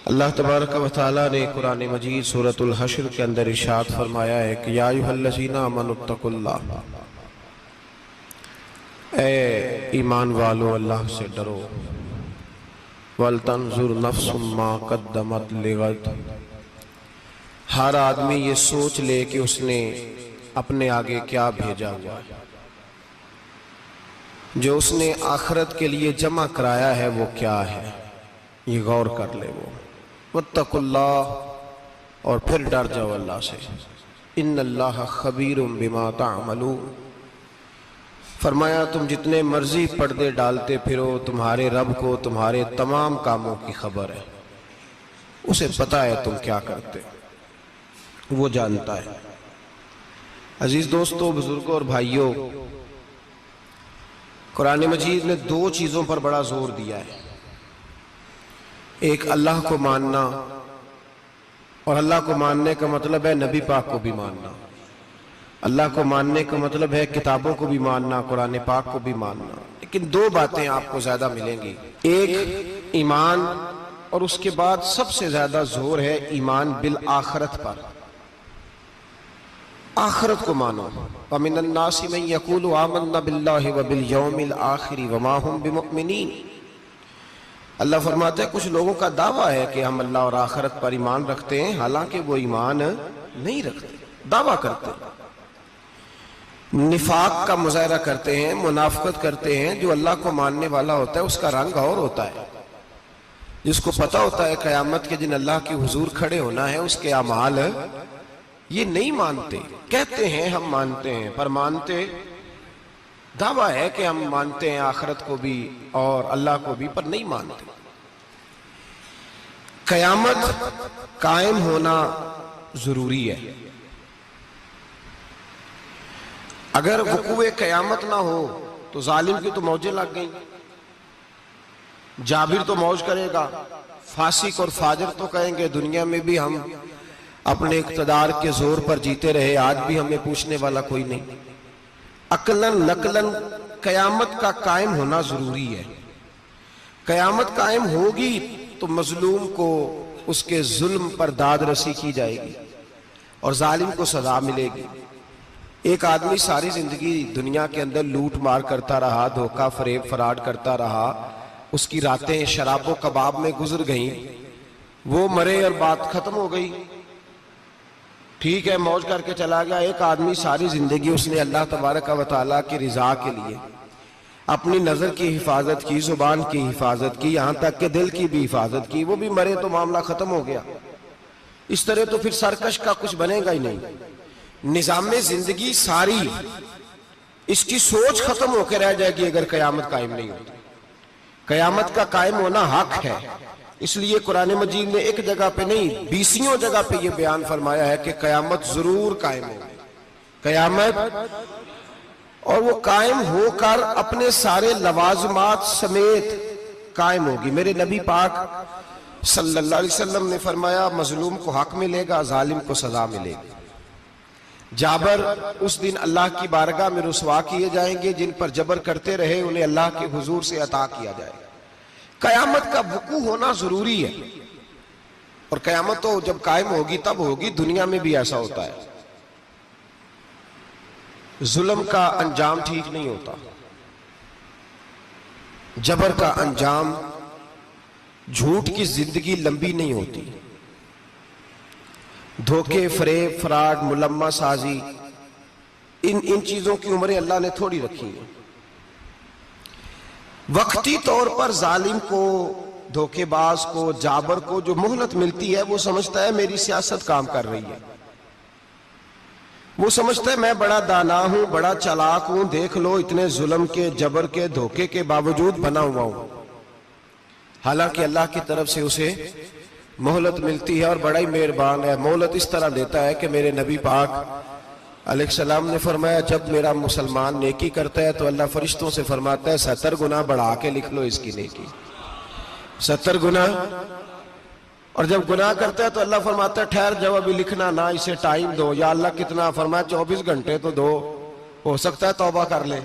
अल्लाह तबारक व तआला ने कुरान मजीद सूरतुल हश्र के अंदर इरशाद फरमाया है कि या अय्युहल्लज़ीना आमनुत्तकुल्लाह, ए ईमान वालो अल्लाह से डरो। वल तंजुर नफ्सुम मा कद्दमत लिगद, हर आदमी ये सोच ले कि उसने अपने आगे क्या भेजा हुआ है। जो उसने आखिरत के लिए जमा कराया है वो क्या है, ये गौर कर ले वो। वत्तकुल्लाह, और फिर डर जाओ अल्लाह से। इन्नल्लाह खबीरुम बिमा तामलून, फरमाया तुम जितने मर्जी पर्दे डालते फिरो, तुम्हारे रब को तुम्हारे तमाम कामों की खबर है। उसे पता है तुम क्या करते, वो जानता है। अजीज दोस्तों, बुजुर्गों और भाइयों, कुरान मजीद ने दो चीजों पर बड़ा जोर दिया है। एक अल्लाह को मानना, और अल्लाह को मानने का मतलब है नबी पाक को भी मानना। अल्लाह को मानने का मतलब है किताबों को भी मानना, कुरान पाक को भी मानना। लेकिन दो बातें आपको ज्यादा मिलेंगी, एक ईमान, और उसके बाद सबसे ज्यादा जोर है ईमान बिल आखिरत पर। आखिरत को मानो। वमिनन नासि मन यक़ूलु आमन्ना बिल्लाहि व बिल यौमिल आखिर व मा हुम बिमुमिनीन। अल्लाह फरमाते हैं कुछ लोगों का दावा है कि हम अल्लाह और आखिरत पर ईमान रखते हैं, हालांकि वो ईमान नहीं रखते, दावा करते हैं, निफाक का मुजाहरा करते हैं, मुनाफिकत करते हैं। जो अल्लाह को मानने वाला होता है उसका रंग और होता है। जिसको पता होता है क़यामत के दिन अल्लाह के हुजूर खड़े होना है, उसके अमाल ये नहीं मानते। कहते हैं हम मानते हैं, पर मानते, दावा है कि हम मानते हैं आखिरत को भी और अल्लाह को भी, पर नहीं मानते। क़यामत कायम होना जरूरी है। अगर वक़ूए क़यामत ना हो तो जालिम की तो मौजें लग गई। जाबिर तो मौज करेगा, फासिक और फाजिर तो कहेंगे दुनिया में भी हम अपने इक़्तिदार के जोर पर जीते रहे, आज भी हमें पूछने वाला कोई नहीं। अकलन नकलन क़यामत का कायम होना जरूरी है। क़यामत कायम होगी तो मजलूम को उसके जुल्म पर दाद रसी की जाएगी और जालिम को सजा मिलेगी। एक आदमी सारी जिंदगी दुनिया के अंदर लूट मार करता रहा, धोखा फरेब फराड करता रहा, उसकी रातें शराबो कबाब में गुजर गईं, वो मरे और बात खत्म हो गई। ठीक है, मौज करके चला गया। एक आदमी सारी जिंदगी उसने अल्लाह तबारक व तआला की रिजा के लिए अपनी नजर की हिफाजत की, जुबान की हिफाजत की, यहां तक के दिल की भी हिफाजत की, वो भी मरे तो मामला खत्म हो गया। इस तरह तो फिर सरकश का कुछ बनेगा ही नहीं। निजामे जिंदगी सारी इसकी सोच खत्म होकर रह जाएगी अगर कयामत कायम नहीं होती। कयामत का कायम होना हक है, इसलिए कुरान मजीद ने एक जगह पे नहीं 20 जगह पे यह बयान फरमाया है कि कयामत जरूर कायम होगी। कयामत, और वो कायम होकर अपने सारे लवाजमात समेत कायम होगी। मेरे नबी पाक सल्लल्लाहु अलैहि वसल्लम ने फरमाया मजलूम को हक मिलेगा, जालिम को सजा मिलेगी। जाबर उस दिन अल्लाह की बारगाह में रुसवा किए जाएंगे, जिन पर जबर करते रहे उन्हें अल्लाह के हुजूर से अता किया जाएगा। कयामत का वकू होना जरूरी है, और कयामत तो जब कायम होगी तब होगी। दुनिया में भी ऐसा होता है, जुल्म का अंजाम ठीक नहीं होता, जबर का अंजाम, झूठ की जिंदगी लंबी नहीं होती, धोखे फरेब फराड मुलम्मा साजी, इन चीजों की उम्रें अल्लाह ने थोड़ी रखी है। वक्ती तौर पर जालिम को, धोखेबाज को, जाबर को जो मोहलत मिलती है वो समझता है मेरी सियासत काम कर रही है, वो समझता है मैं बड़ा दाना हूं, बड़ा चालाक हूं, देख लो इतने जुल्म के, जबर के, धोखे के बावजूद बना हुआ हूं। हालांकि अल्लाह की तरफ से उसे मोहलत मिलती है और बड़ा ही मेहरबान है। मोहलत इस तरह देता है कि मेरे नबी पाक अलैहिस्सलाम ने फरमाया जब मेरा मुसलमान नेकी करता है तो अल्लाह फरिश्तों से फरमाता है 70 गुना बढ़ा के लिख लो इसकी नेकी, 70 गुना। और जब गुनाह करता है तो अल्लाह फरमाता है ठहर जाओ, अभी लिखना ना, इसे टाइम दो। या अल्लाह कितना? फरमाया 24 घंटे तो दो, हो सकता है तौबा कर ले।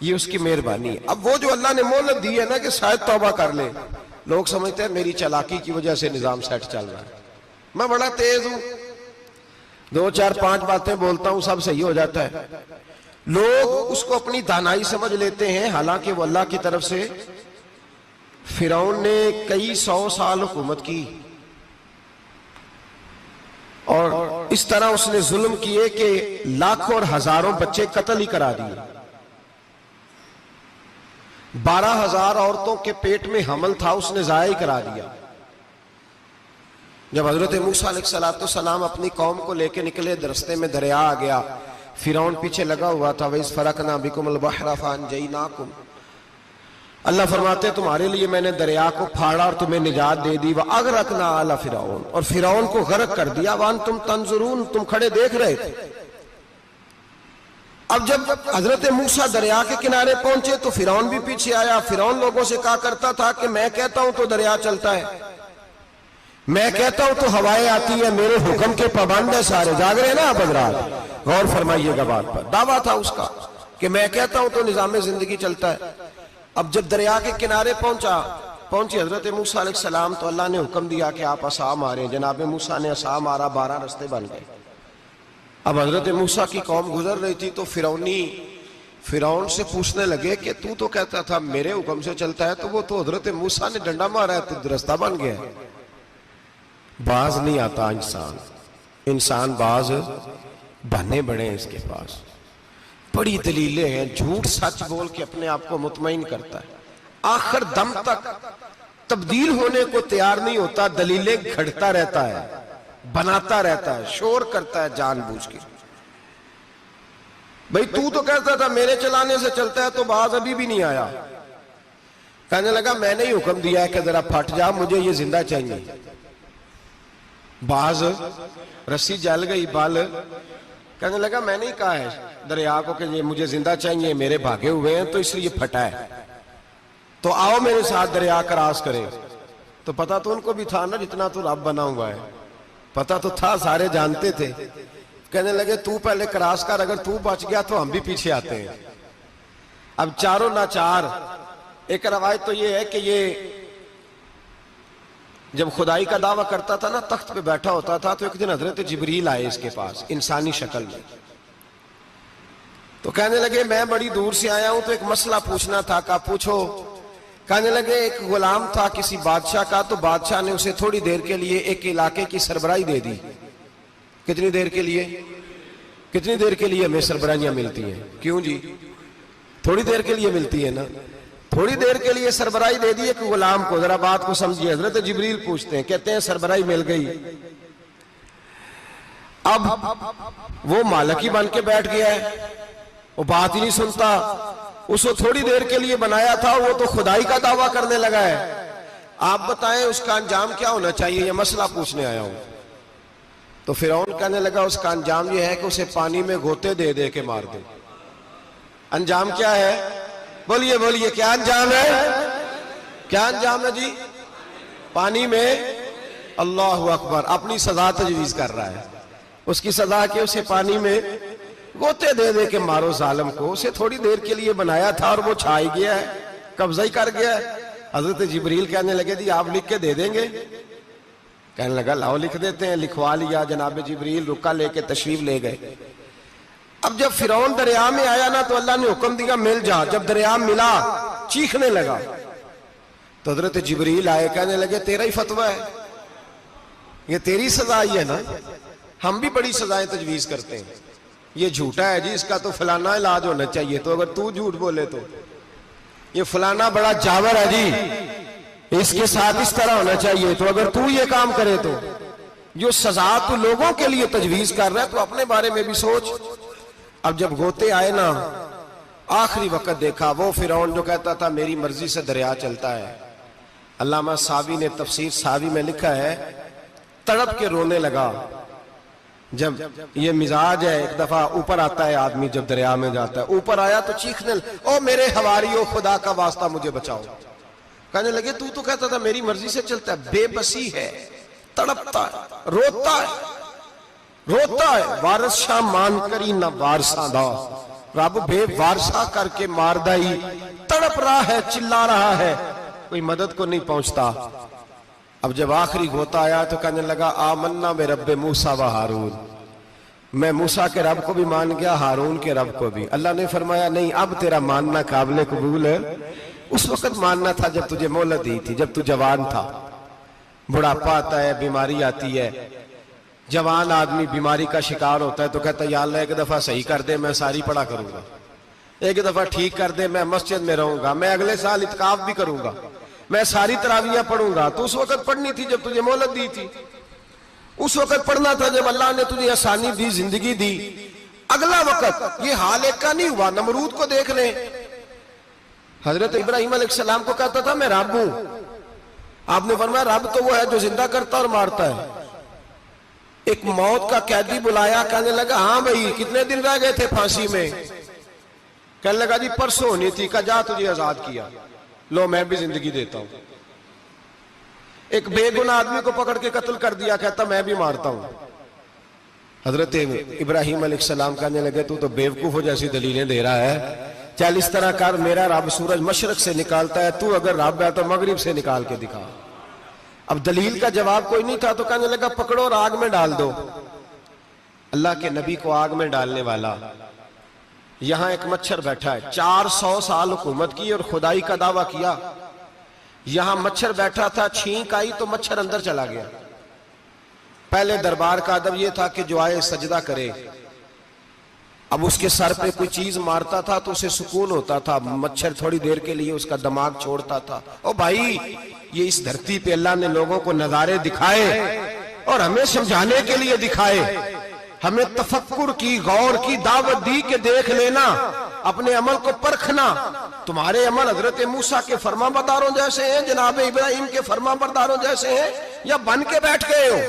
ये उसकी मेहरबानी है। अब वो जो अल्लाह ने मोहलत दी है ना कि शायद तौबा कर ले, लोग समझते हैं मेरी चालाकी की वजह से निजाम सेट चल रहा है, मैं बड़ा तेज हूं, 2 4 5 बातें बोलता हूं, सब सही हो जाता है। लोग उसको अपनी दानाई समझ लेते हैं, हालांकि वो अल्लाह की तरफ से। फिरौन ने कई 100 साल हुकूमत की और इस तरह उसने जुल्म किए कि लाखों और हजारों बच्चे कत्ल ही करा दिए। 12,000 औरतों के पेट में हमल था, उसने जाया ही करा दिया। जब हजरत मूसा अलैहिस्सलाम अपनी कौम को लेकर निकले, रास्ते में दरिया आ गया, फिरौन पीछे लगा हुआ था। वइज़ फरकना बिकुमुल बहरा फअनजयनाकुम, अल्लाह फरमाते तुम्हारे लिए मैंने दरिया को फाड़ा और तुम्हें निजात दे दी। व अगरकना आला फिरौन, और फिरौन को गर्क कर दिया। वान तुम तंजुरून, तुम खड़े देख रहे थे। अब जब हजरत मूसा दरिया के किनारे पहुंचे तो फिरौन भी पीछे आया। फिरौन लोगों से कहा करता था कि मैं कहता हूं तो दरिया चलता है, मैं कहता हूं तो हवाएं आती है, मेरे हुक्म के पाबंद है सारे। जाग रहे ना आप हजरात, गौर फरमाइएगा बात पर। दावा था उसका कि मैं कहता हूं तो निजाम जिंदगी चलता है। अब जब दरिया के किनारे पहुंची हजरत मूसा अलैहिस्सलाम, तो अल्लाह ने हुक्म दिया कि आप असा मारे। जनाब मूसा ने असा मारा, 12 रास्ते बन गए। अब हजरत मूसा की कौम गुजर रही थी तो फिरौन से पूछने लगे कि तू तो कहता था मेरे हुक्म से चलता है, तो वो तो हजरत मूसा ने डंडा मारा है तो रास्ता बन गया है। बाज नहीं आता इंसान बाज बने बड़े हैं इसके पास, बड़ी दलीलें हैं। झूठ सच बोल के अपने आप को मुतमईन करता है, आखिर दम तक तब्दील होने को तैयार नहीं होता, दलीलें घड़ता रहता है, बनाता रहता है, शोर करता है जानबूझ के। भाई तू तो कहता था मेरे चलाने से चलता है, तो बाज अभी भी नहीं आया। कहने लगा मैंने ही हुक्म दिया है कि जरा फट जा, मुझे ये जिंदा चाहिए। बाज रस्सी जल गई, बाल कहने लगा मैंने ही कहा है दरिया को कि ये मुझे जिंदा चाहिए, मेरे भागे हुए हैं तो इसलिए फटा है, तो आओ मेरे साथ दरिया क्रॉस करें। तो पता तो उनको भी था ना, जितना तो रब बना हुआ है, पता तो था, सारे जानते थे। कहने लगे तू पहले क्रॉस कर, अगर तू बच गया तो हम भी पीछे आते हैं। अब चारों नाचार। एक रवायत तो ये है कि ये जब खुदाई का दावा करता था ना, तख्त पे बैठा होता था, तो एक दिन हजरत जिब्रील आए इसके पास इंसानी शक्ल में। तो कहने लगे मैं बड़ी दूर से आया हूं, तो एक मसला पूछना था। का पूछो। कहने लगे एक गुलाम था किसी बादशाह का, तो बादशाह ने उसे थोड़ी देर के लिए एक इलाके की सरबराही दे दी। कितनी देर के लिए? कितनी देर के लिए हमें सरबराहियां मिलती हैं? क्यों जी? थोड़ी देर के लिए मिलती है ना। थोड़ी देर के लिए सरबराही दे दी एक गुलाम को। जरा बात को समझिए। हजरत जिब्रील पूछते हैं, कहते हैं सरबराही मिल गई। अब वो मालिक ही बन के बैठ गया है, वो बात ही नहीं सुनता। उसको थोड़ी देर के लिए बनाया था, वो तो खुदाई का दावा करने लगा है। आप बताएं उसका अंजाम क्या होना चाहिए, ये मसला पूछने आया हूं। तो फिरौन कहने लगा उसका अंजाम यह है कि उसे पानी में गोते दे दे के मार दे। अंजाम क्या है? बोलिए बोलिए, क्या अंजाम है? क्या अंजाम है जी? पानी में। अल्लाह अकबर, अपनी सजा तजवीज कर रहा है। उसकी सजा के उसे पानी में गोते दे दे के मारो जालिम को। उसे थोड़ी देर के लिए बनाया था और वो छा ही गया है, कब्जा ही कर गया है। हजरत जिब्रील कहने लगे जी आप लिख के दे देंगे? कहने लगा लाओ लिख देते हैं। लिखवा लिया। जनाब जिब्रील रुका लेके तशरीफ ले गए। अब जब फिरौन दरिया में आया ना, तो अल्लाह ने हुक्म दिया मिल जा। जब दरिया मिला चीखने लगा, तो हजरत जिब्रील आए, कहने लगे तेरा ही फतवा है, ये तेरी सजा ही है ना। हम भी बड़ी सजाएं तजवीज करते हैं। ये झूठा है जी, इसका तो फलाना इलाज होना चाहिए, तो अगर तू झूठ बोले तो ये फलाना बड़ा जावर है जी, इसके साथ इस तरह होना चाहिए, तो अगर तू ये काम करे तो जो सजा तू लोगों के लिए तजवीज कर रहा है, तो अपने बारे में भी सोच। अब जब गोते आए ना, आखिरी वक्त देखा वो फिरौन जो कहता था मेरी मर्जी से दरिया चलता है। अल्लामा सावी ने तफसीर सावी में लिखा है, तड़प के रोने लगा। जब ये मिजाज है, एक दफा ऊपर आता है आदमी, जब दरिया में जाता है, ऊपर आया तो चीखने, ओ मेरे हवारियों खुदा का वास्ता मुझे बचाओ। कहने लगे तू तो कहता था मेरी मर्जी से चलता है। बेबसी है, तड़पता है, रोता है, रोता है। वारस शाह मान करी न वारसा दा, रब बेवारसा करके मारदा ही। तड़प रहा है, चिल्ला रहा है, कोई मदद को नहीं पहुंचता। अब जब आखिरी गोता आया तो कहने लगा आमन्ना में रब्बे मूसा व हारून, मैं मूसा के रब को भी मान गया, हारून के रब को भी। अल्लाह ने फरमाया नहीं, अब तेरा मानना काबिल कबूल है। उस वक्त मानना था जब तुझे मोहलत दी थी, जब तू जवान था। बुढ़ापा आता है, बीमारी आती है, जवान आदमी बीमारी का शिकार होता है तो कहता है या अल्लाह एक दफा सही कर दे, मैं सारी पढ़ा करूंगा, एक दफा ठीक कर दे, मैं मस्जिद में रहूंगा, मैं अगले साल इत्काफ भी करूंगा, मैं सारी तरावियां पढ़ूंगा। तो उस वक्त पढ़नी थी जब तुझे मोहलत दी थी, उस वक्त पढ़ना था जब अल्लाह ने तुझे आसानी दी, जिंदगी दी। अगला वक्त ये हाल एक का नहीं हुआ। नमरूद को देख ले, हजरत इब्राहिम अलैहिस्सलाम को कहता था मैं रब हूं, आपने फरमाया रब तो वो है जो जिंदा करता और मारता है। एक मौत का कैदी बुलाया, कहने लगा हाँ भाई कितने दिन रह गए थे फांसी में? कहने लगा जी परसों होनी थी। कहा जा तुझे आजाद किया, लो मैं भी जिंदगी देता हूं। एक बेगुनाह आदमी को पकड़ के कत्ल कर दिया, कहता मैं भी मारता हूं। हजरत इब्राहिम अलैहिस्सलाम कहने लगे तू तो बेवकूफों जैसी दलीलें दे रहा है, चल इस तरह कर, मेरा रब सूरज मशरक से निकालता है, तू अगर रब है तो मगरिब से निकाल के दिखा। अब दलील का जवाब कोई नहीं था तो कहने लगा पकड़ो और आग में डाल दो। अल्लाह के नबी को आग में डालने वाला, यहां एक मच्छर बैठा है, 400 साल हुकूमत की और खुदाई का दावा किया। यहां मच्छर बैठा था, छींक आई तो मच्छर अंदर चला गया। पहले दरबार का अदब यह था कि जो आए सजदा करे। अब उसके सर पे कोई चीज मारता था तो उसे सुकून होता था, मच्छर थोड़ी देर के लिए उसका दिमाग छोड़ता था। ओ भाई, ये इस धरती पे अल्लाह ने लोगों को नजारे दिखाए और हमें समझाने के लिए दिखाए, हमें तफक्कुर की, गौर की दावत दी कि देख लेना, अपने अमल को परखना। तुम्हारे अमल हजरत मूसा के फरमाबरदारों जैसे हैं, जनाब इब्राहिम के फरमाबरदारों जैसे हैं, या बन के बैठ गए हो?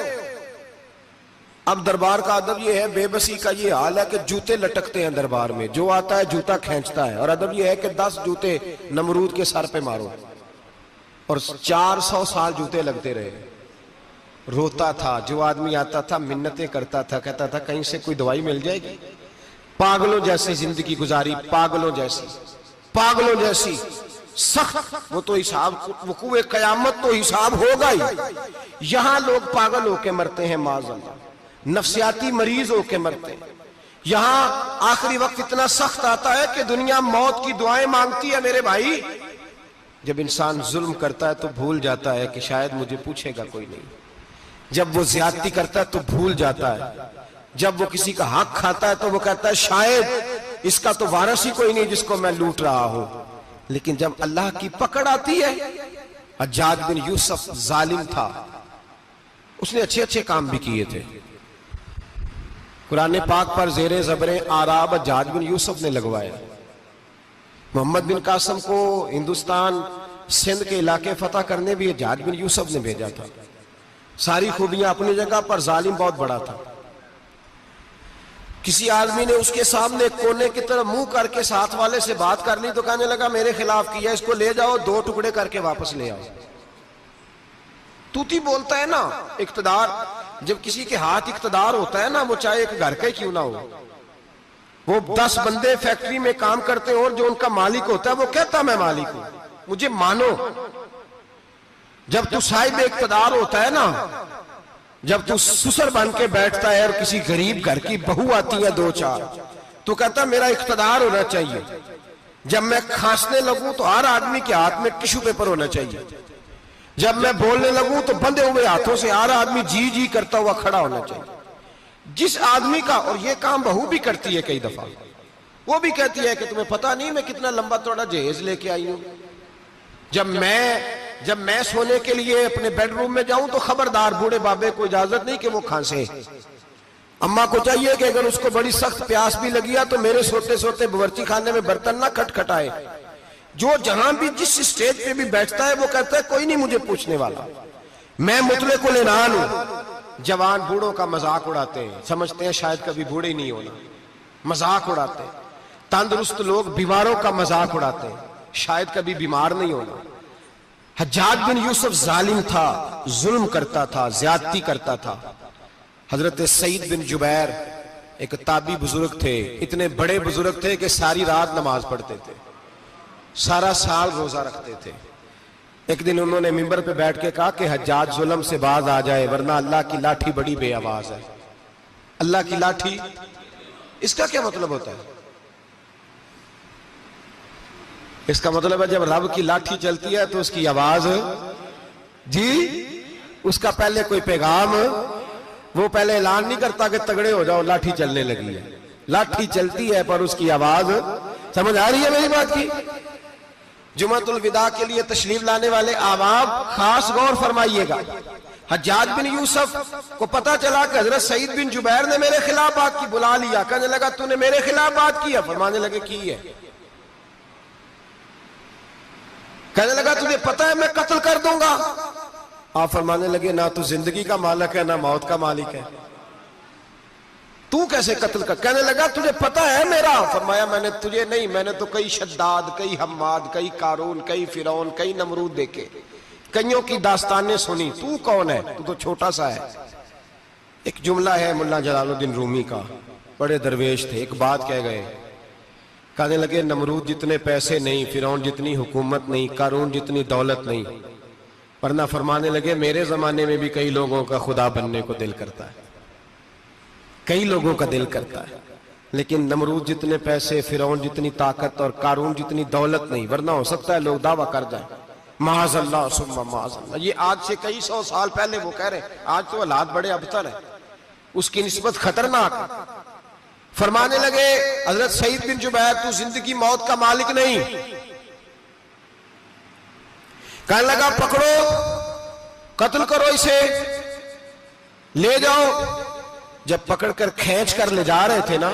अब दरबार का अदब यह है, बेबसी का ये हाल है कि जूते लटकते हैं दरबार में, जो आता है जूता खींचता है। और अदब यह है कि 10 जूते नमरूद के सर पे मारो, और 400 साल जूते लगते रहे। रोता था, जो आदमी आता था मिन्नतें करता था, कहता था कहीं से कोई दवाई मिल जाएगी। पागलों जैसी जिंदगी गुजारी, पागलों जैसी, पागलों जैसी सख्त। वो तो हिसाब, वकूए कयामत तो हिसाब होगा ही। यहां लोग पागल होके मरते हैं, माज़अल्लाह, नफ्सियाती मरीज होके मरते हैं। यहां आखिरी वक्त इतना सख्त आता है कि दुनिया मौत की दुआएं मांगती है। मेरे भाई, जब इंसान जुल्म करता है तो भूल जाता है कि शायद मुझे पूछेगा कोई नहीं। जब वो ज्यादती करता है तो भूल जाता है। जब वो किसी का हक खाता है तो वो कहता है शायद इसका तो वारिस ही कोई नहीं जिसको मैं लूट रहा हूं। लेकिन जब अल्लाह की पकड़ आती है, हज्जाज बिन यूसुफ जालिम था, उसने अच्छे अच्छे काम भी किए थे। कुरान पाक पर जेरे ज़बरे आराब हज्जाज बिन यूसुफ ने लगवाया। मोहम्मद बिन कासिम को हिंदुस्तान सिंध के इलाके फतह करने भी हज्जाज बिन यूसुफ ने भेजा था। सारी खूबियां अपनी जगह पर, जालिम बहुत बड़ा था। किसी आदमी ने उसके सामने कोने की तरफ मुंह करके साथ वाले से बात कर ली तो कहने लगा मेरे खिलाफ किया, इसको ले जाओ, 2 टुकड़े करके वापस ले आओ। तूती बोलता है ना इक्तदार, जब किसी के हाथ इक्तदार होता है ना, वो चाहे एक घर का ही क्यों ना हो, वो 10 बंदे फैक्ट्री में काम करते हो और जो उनका मालिक होता है वो कहता मैं मालिक हूं, मुझे मानो। जब तू साहिब इक्तदार होता है ना, जब तू सुसर बन के बैठता है और किसी गरीब घर की बहू आती है 2-4, तो कहता मेरा इक्तदार होना चाहिए। जब मैं खांसने लगूं तो हर आदमी के हाथ में टिश्यू पेपर होना चाहिए। जब मैं बोलने लगूं तो बंधे हुए हाथों से हर आदमी जी जी करता हुआ खड़ा होना चाहिए। जिस आदमी का, और ये काम बहू भी करती है कई दफा, वो भी कहती है कि तुम्हें पता नहीं मैं कितना लंबा चौड़ा जहेज लेके आई हूं। जब मैं सोने के लिए अपने बेडरूम में जाऊं तो खबरदार, बूढ़े बाबे को इजाजत नहीं कि वो खांसे। अम्मा को चाहिए कि अगर उसको बड़ी सख्त प्यास भी लगी है तो मेरे सोते सोते बावर्ची खाने में बर्तन ना खटखटाए। जो जहां भी जिस स्टेज पे भी बैठता है वो कहता है कोई नहीं मुझे पूछने वाला, मैं मुतले को लेनान हूं। जवान बूढ़ों का मजाक उड़ाते हैं, समझते हैं शायद कभी बूढ़े ही नहीं होना, मजाक उड़ाते हैं। तंदुरुस्त लोग बीमारों का मजाक उड़ाते हैं, शायद कभी बीमार नहीं होना। हज्जाज बिन यूसुफ जालिम था, जुल्म करता था, ज्यादती करता था। हजरत सईद बिन जुबैर एक ताबी बुजुर्ग थे, इतने बड़े बुजुर्ग थे कि सारी रात नमाज पढ़ते थे, सारा साल रोजा रखते थे। एक दिन उन्होंने मिंबर पे बैठ के कहा कि हज्जाज जुल्म से बाज आ जाए वरना अल्लाह की लाठी बड़ी बेआवाज है। अल्लाह की लाठी, इसका क्या मतलब होता है? इसका मतलब है जब रब की लाठी चलती है तो उसकी आवाज जी, उसका पहले कोई पैगाम, वो पहले ऐलान नहीं करता कि तगड़े हो जाओ लाठी चलने लगी है। लाठी चलती है पर उसकी आवाज, समझ आ रही है मेरी बात की? जुमातुल विदा के लिए तशरीफ लाने वाले आवाम खास गौर फरमाइएगा। हज्जाज बिन यूसुफ को पता चला कि हजरत सईद बिन जुबैर ने मेरे खिलाफ बात की, बुला लिया, कहने लगा तूने मेरे खिलाफ बात की है? फरमाने लगे की है। कहने लगा तुझे पता है मैं कत्ल कर दूंगा? आप फरमाने लगे ना तू जिंदगी का मालिक है ना मौत का मालिक है, तू कैसे कत्ल कर? कहने लगा तुझे पता है मेरा? फरमाया मैंने तुझे नहीं, मैंने तो कई शद्दाद, कई हम्माद, कई कारून, कई फिरौन, कई नमरूद देखे, कईयों की दास्तानें सुनी, तू कौन है? तू तो छोटा सा है। एक जुमला है मुल्ला जलालुद्दीन रूमी का, बड़े दरवेश थे, एक बात कह गए, कहने लगे नमरूद जितने पैसे नहीं, फिरौन जितनी हुकूमत नहीं, कारून जितनी दौलत नहीं, वरना फरमाने लगे मेरे जमाने में भी कई लोगों का खुदा बनने को दिल करता है, कई लोगों का दिल करता है, लेकिन नमरूद जितने पैसे, फिरौन जितनी ताकत और कारून जितनी दौलत नहीं, वरना हो सकता है लोग दावा कर जाए माज़अल्लाह सुम्मा माज़अल्लाह। ये आज से कई सौ साल पहले वो कह रहे, आज तो हालात बड़े अबतर है, उसकी निस्बत खतरनाक। फरमाने लगे हजरत सईद बिन जुबैर तू जिंदगी मौत का मालिक नहीं। कहने लगा पकड़ो, कत्ल करो इसे, ले जाओ। जब पकड़कर खींच कर ले जा रहे थे ना,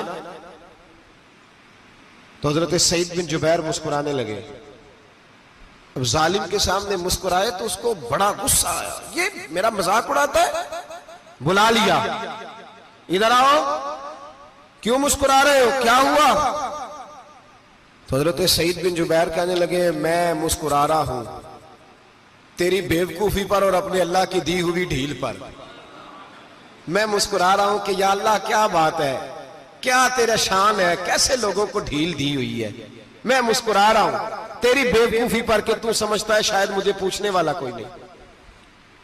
तो हजरत सईद बिन जुबैर मुस्कुराने लगे। अब जालिम के सामने मुस्कुराए तो उसको बड़ा गुस्सा आया, ये मेरा मजाक उड़ाता है। बुला लिया, इधर आओ, क्यों मुस्कुरा रहे हो, क्या हुआ? तो हजरत सईद बिन जुबैर कहने लगे मैं मुस्कुरा रहा हूं तेरी बेवकूफी पर और अपने अल्लाह की दी हुई ढील पर। मैं मुस्कुरा रहा हूं कि या अल्लाह क्या बात है, क्या तेरा शान है, कैसे लोगों को ढील दी हुई है। मैं मुस्कुरा रहा हूं तेरी बेवकूफी पर कि तू समझता है शायद मुझे पूछने वाला कोई नहीं।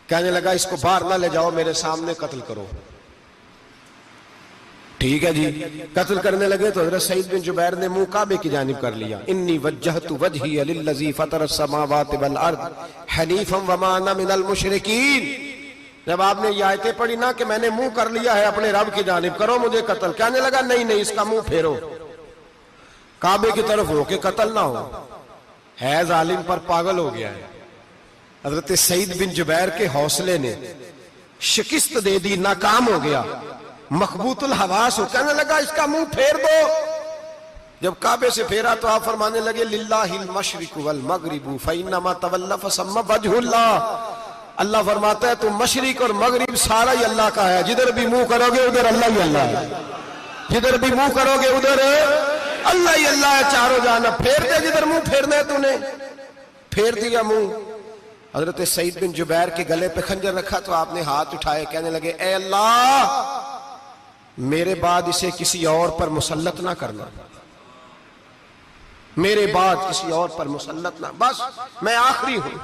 कहने लगा इसको बाहर ना ले जाओ, मेरे सामने कत्ल करो। ठीक है जी, कत्ल करने लगे तो हजरत सईद बिन जुबैर ने मुंह काबे की जानिब कर लिया। इन्नी वज्जहतु वजही लिल्लज़ी फ़तरस समावाति वल अर्द हनीफ़न वमा अना मिनल मुशरिकीन। जब आपने ये आयतें पढ़ी ना कि मैंने मुंह कर लिया है अपने रब की जानिब, करो मुझे कत्ल, कहने लगा नहीं नहीं इसका मुंह फेरो, काबे की तरफ हो के कत्ल ना हो। है जालिम पर पागल हो गया है। हजरत सईद बिन जुबैर के हौसले ने शिकस्त दे दी, नाकाम हो गया, मखबूतुल हवास हो। कहने लगा इसका मुंह फेर दो। जब काबे से फेरा तो आप फरमाने लगे लिल्लाहिल मशरिकु वल मगरिबु फइन्नमा तवल्ला फसम्मा वजहुल्लाह। अल्लाह फरमाता है तुम मशरिक और मगरिब सारा ही अल्लाह का है, जिधर भी मुंह करोगे उधर अल्लाह ही अल्लाह है, जिधर भी मुंह करोगे उधर अल्लाह ही अल्लाह है, चारों जाना। फेर दे जिधर मुंह फेरना है तूने, फेर दिया मुंह। हजरत सईद बिन जुबैर के गले पे खंजर रखा तो आपने हाथ उठाए, कहने लगे ए अल्लाह मेरे बाद इसे किसी और पर मुसल्लत ना करना, मेरे बाद किसी और पर मुसल्लत ना, बस मैं आखिरी हूं।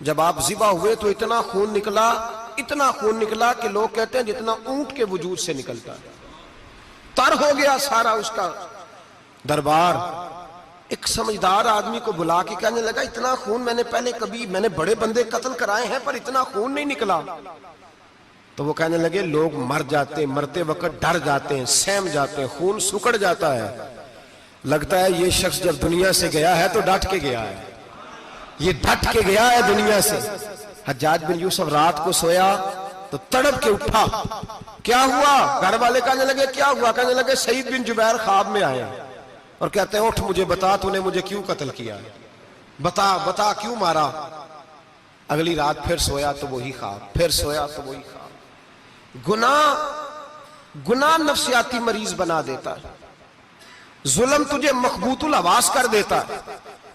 जब आप जिबा हुए तो इतना खून निकला, इतना खून निकला कि लोग कहते हैं जितना ऊंट के वजूद से निकलता है। तर हो गया सारा उसका दरबार। एक समझदार आदमी को बुला के कहने लगा इतना खून मैंने बड़े बंदे कत्ल कराए हैं पर इतना खून नहीं निकला। तो वो कहने लगे लोग मर जाते, मरते वक्त डर जाते हैं, सहम जाते हैं, खून सुकड़ जाता है, लगता है ये शख्स जब दुनिया से गया है तो डट के गया है, ये डट के गया है दुनिया से। हज्जाज बिन यूसुफ रात को सोया तो तड़प के उठा, क्या हुआ? घर वाले कहने लगे क्या हुआ? कहने लगे सईद बिन जुबैर ख्वाब में आया और कहते हैं उठ मुझे बता तूने मुझे क्यों कत्ल किया, बता बता क्यों मारा। अगली रात फिर सोया तो वही ख्वाब, फिर सोया तो वही ख्वाब। गुनाह नफ्सियाती मरीज बना देता है, जुल्म तुझे मखबूतुल हवास कर देता है।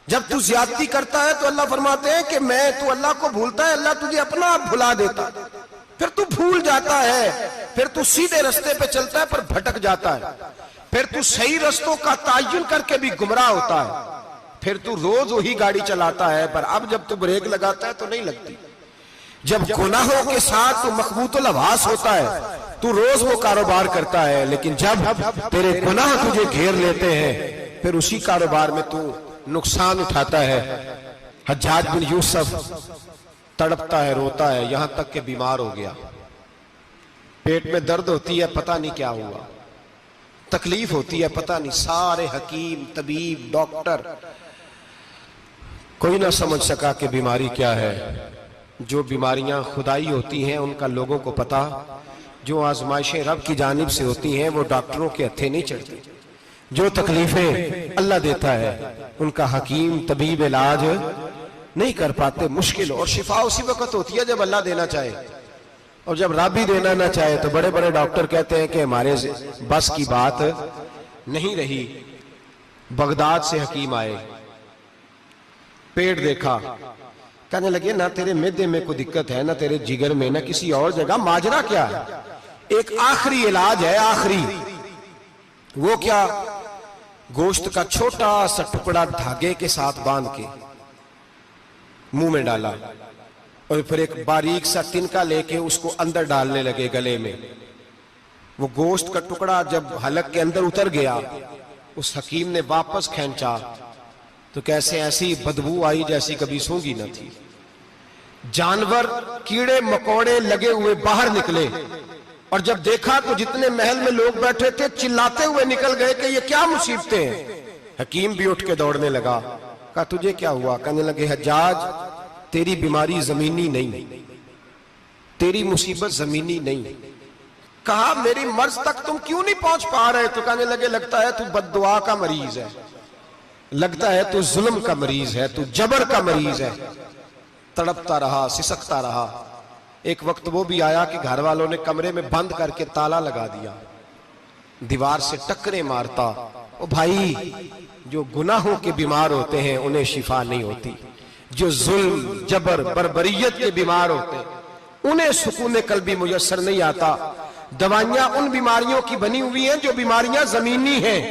जब तू ज्यादती करता है तो अल्लाह फरमाते हैं कि तू अल्लाह को भूलता है, अल्लाह तुझे अपना आप भुला देता है, फिर तू भूल जाता है, फिर तू सीधे रास्ते पे चलता है पर भटक जाता है, फिर तू सही रास्तों का तायुन करके भी गुमराह होता है, फिर तू रोज वही गाड़ी चलाता है, पर अब जब तू ब्रेक लगाता है तो नहीं लगती। जब गुनाहों के साथ तू मखबूतुल आवास होता है, तू रोज वो कारोबार करता है, लेकिन जब तेरे गुनाह तुझे घेर लेते हैं फिर उसी कारोबार में तू नुकसान उठाता है। हज्जाज बिन यूसुफ तड़पता है, रोता है, यहां तक कि बीमार हो गया। पेट में दर्द होती है, पता नहीं क्या हुआ, तकलीफ होती है, पता नहीं। सारे हकीम, तबीब, डॉक्टर, कोई ना समझ सका कि बीमारी क्या है। जो बीमारियां खुदाई होती हैं उनका लोगों को पता, जो आजमाइशें रब की जानिब से होती हैं वो डॉक्टरों के हत्थे नहीं चढ़ती। जो तकलीफें अल्लाह देता है उनका हकीम, तबीब इलाज नहीं कर पाते, मुश्किल। और शिफा उसी वक्त होती है जब अल्लाह देना चाहे, और जब रब भी देना ना चाहे तो बड़े बड़े डॉक्टर कहते हैं कि हमारे बस की बात नहीं रही। बगदाद से हकीम आए, पेट देखा, कहने लगे ना तेरे मैदे में कोई दिक्कत है, ना तेरे जिगर में, ना किसी और जगह, माजरा क्या है? एक आखिरी इलाज है, आखिरी। वो क्या? गोश्त का छोटा सा टुकड़ा धागे के साथ बांध के मुंह में डाला और फिर एक बारीक सा तिनका लेके उसको अंदर डालने लगे गले में। वो गोश्त का टुकड़ा जब हलक के अंदर उतर गया, उस हकीम ने वापस खींचा तो कैसे ऐसी बदबू आई जैसी कभी सूंघी न थी। जानवर, कीड़े मकोड़े लगे हुए बाहर निकले, और जब देखा तो जितने महल में लोग बैठे थे चिल्लाते हुए निकल गए कि ये क्या मुसीबतें हैं। हकीम भी उठ के दौड़ने लगा। कहा तुझे क्या हुआ? कहने लगे हज्जाज तेरी बीमारी जमीनी नहीं, तेरी मुसीबत जमीनी नहीं। कहा मेरी मर्ज तक तुम क्यों नहीं पहुंच पा रहे? तो कहने लगे लगता है तू बद्दुआ का मरीज है, लगता है तू जुल्म का मरीज है, तू जबर का मरीज है। तड़पता रहा, सिसकता रहा। एक वक्त वो भी आया कि घर वालों ने कमरे में बंद करके ताला लगा दिया, दीवार से टक्करे मारता। ओ भाई, जो गुनाहों के बीमार होते हैं उन्हें शिफा नहीं होती। जो जुल्म, जबर, बर्बरियत के बीमार होते हैं उन्हें सुकून कल्बी मुयस्सर नहीं आता। दवाइयां उन बीमारियों की बनी हुई हैं जो बीमारियां जमीनी हैं,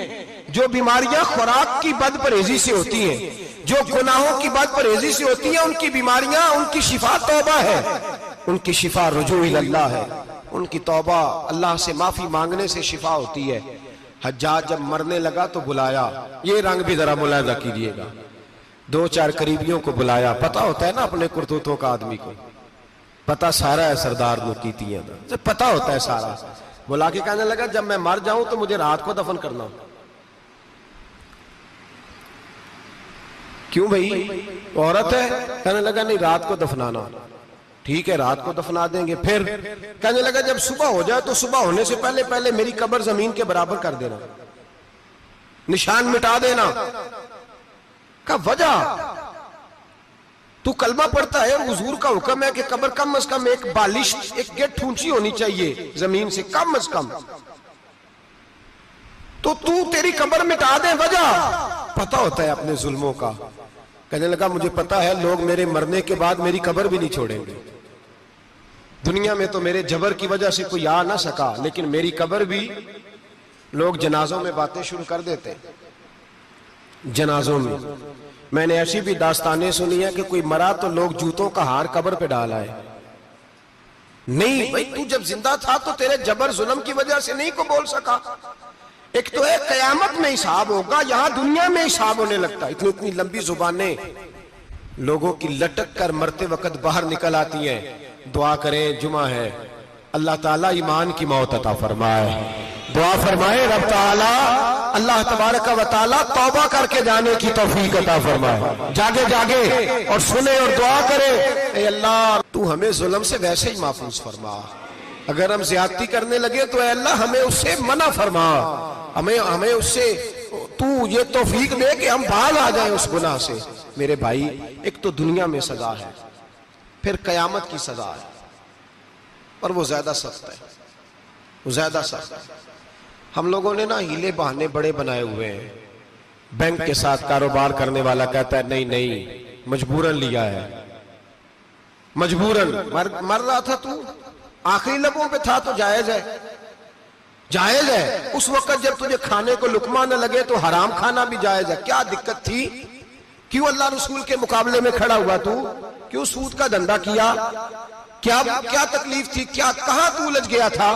जो बीमारियां खुराक की बदपरहेजी से होती हैं, जो गुनाहों की बदपरहेजी से होती हैं। उनकी बीमारियां, उनकी शिफा तौबा है, उनकी शिफा रुजू इल्लाह है, उनकी तौबा अल्लाह से माफी मांगने से शिफा होती है। हज्जाज जब मरने लगा तो बुलाया, ये रंग भी जरा मुलाहिजा कीजिएगा, दो चार करीबियों को बुलाया। पता होता है ना अपने करतूतों का, आदमी को पता सारा है, सरदार नुकीतियां तो पता होता है सारा। बुला के कहने लगा जब मैं मर जाऊं तो मुझे रात को दफन करना। क्यों भाई, औरत है? कहने लगा नहीं, रात को दफनाना। ठीक है, रात को दफना देंगे। फिर कहने लगा जब सुबह हो जाए तो सुबह होने से पहले पहले मेरी कब्र जमीन के बराबर कर देना, निशान मिटा देना। का वजह, तू कलमा पढ़ता है, हुजूर का हुक्म है कि कब्र कम अज कम एक बालिश, एक गेट ऊंची होनी चाहिए जमीन से, कम अज कम। तो तू तेरी कब्र मिटा दे, वजह पता होता है अपने जुल्मों का। कहने लगा मुझे पता है लोग मेरे मरने के बाद मेरी कब्र भी नहीं छोड़ेंगे। दुनिया में तो मेरे जबर की वजह से कोई आ ना सका, लेकिन मेरी कब्र भी लोग जनाजों में बातें शुरू कर देते हैं। जनाजों में मैंने ऐसी भी दास्तानें सुनी है कि कोई मरा तो लोग जूतों का हार कब्र पे डाल आए। नहीं भाई, तू जब जिंदा था तो तेरे जबर जुल्म की वजह से नहीं को बोल सका। एक तो है कयामत में हिसाब होगा, यहां दुनिया में हिसाब होने लगता। इतनी इतनी लंबी जुबानें लोगों की लटक कर मरते वक्त बाहर निकल आती हैं। दुआ करें, जुमा है, अल्लाह ताला ईमान की मौत अता फरमाए। दुआ फरमाए रब ताला, अल्लाह तबारक व ताला तौबा करके जाने की तौफीक अता फरमाए। जागे जागे और सुने और दुआ करे, ए अल्लाह तू हमें जुल्म से वैसे ही महफूज फरमा। अगर हम ज्यादती करने लगे तो ए अल्लाह हमें उससे मना फरमा, हमें उससे तू ये तौफीक दे कि हम बाहर आ जाए उस गुनाह से। मेरे भाई, एक तो दुनिया में सजा है, फिर कयामत की सजा है, और वो ज्यादा सख्त है, वो ज्यादा सख्त है। हम लोगों ने ना हीले बहाने बड़े बनाए हुए हैं। बैंक के साथ कारोबार करने वाला कहता है नहीं नहीं, मजबूरन लिया है, मजबूरन। मर रहा था तू, आखिरी लबों पे था तो जायज है, जायज है। उस वक्त जब तुझे खाने को लुकमा न लगे तो हराम खाना भी जायज है। क्या दिक्कत थी? क्यों अल्लाह रसूल के मुकाबले में खड़ा हुआ तू? क्यों सूद का धंधा किया? क्या क्या तकलीफ थी? क्या कहां तू उलझ गया था?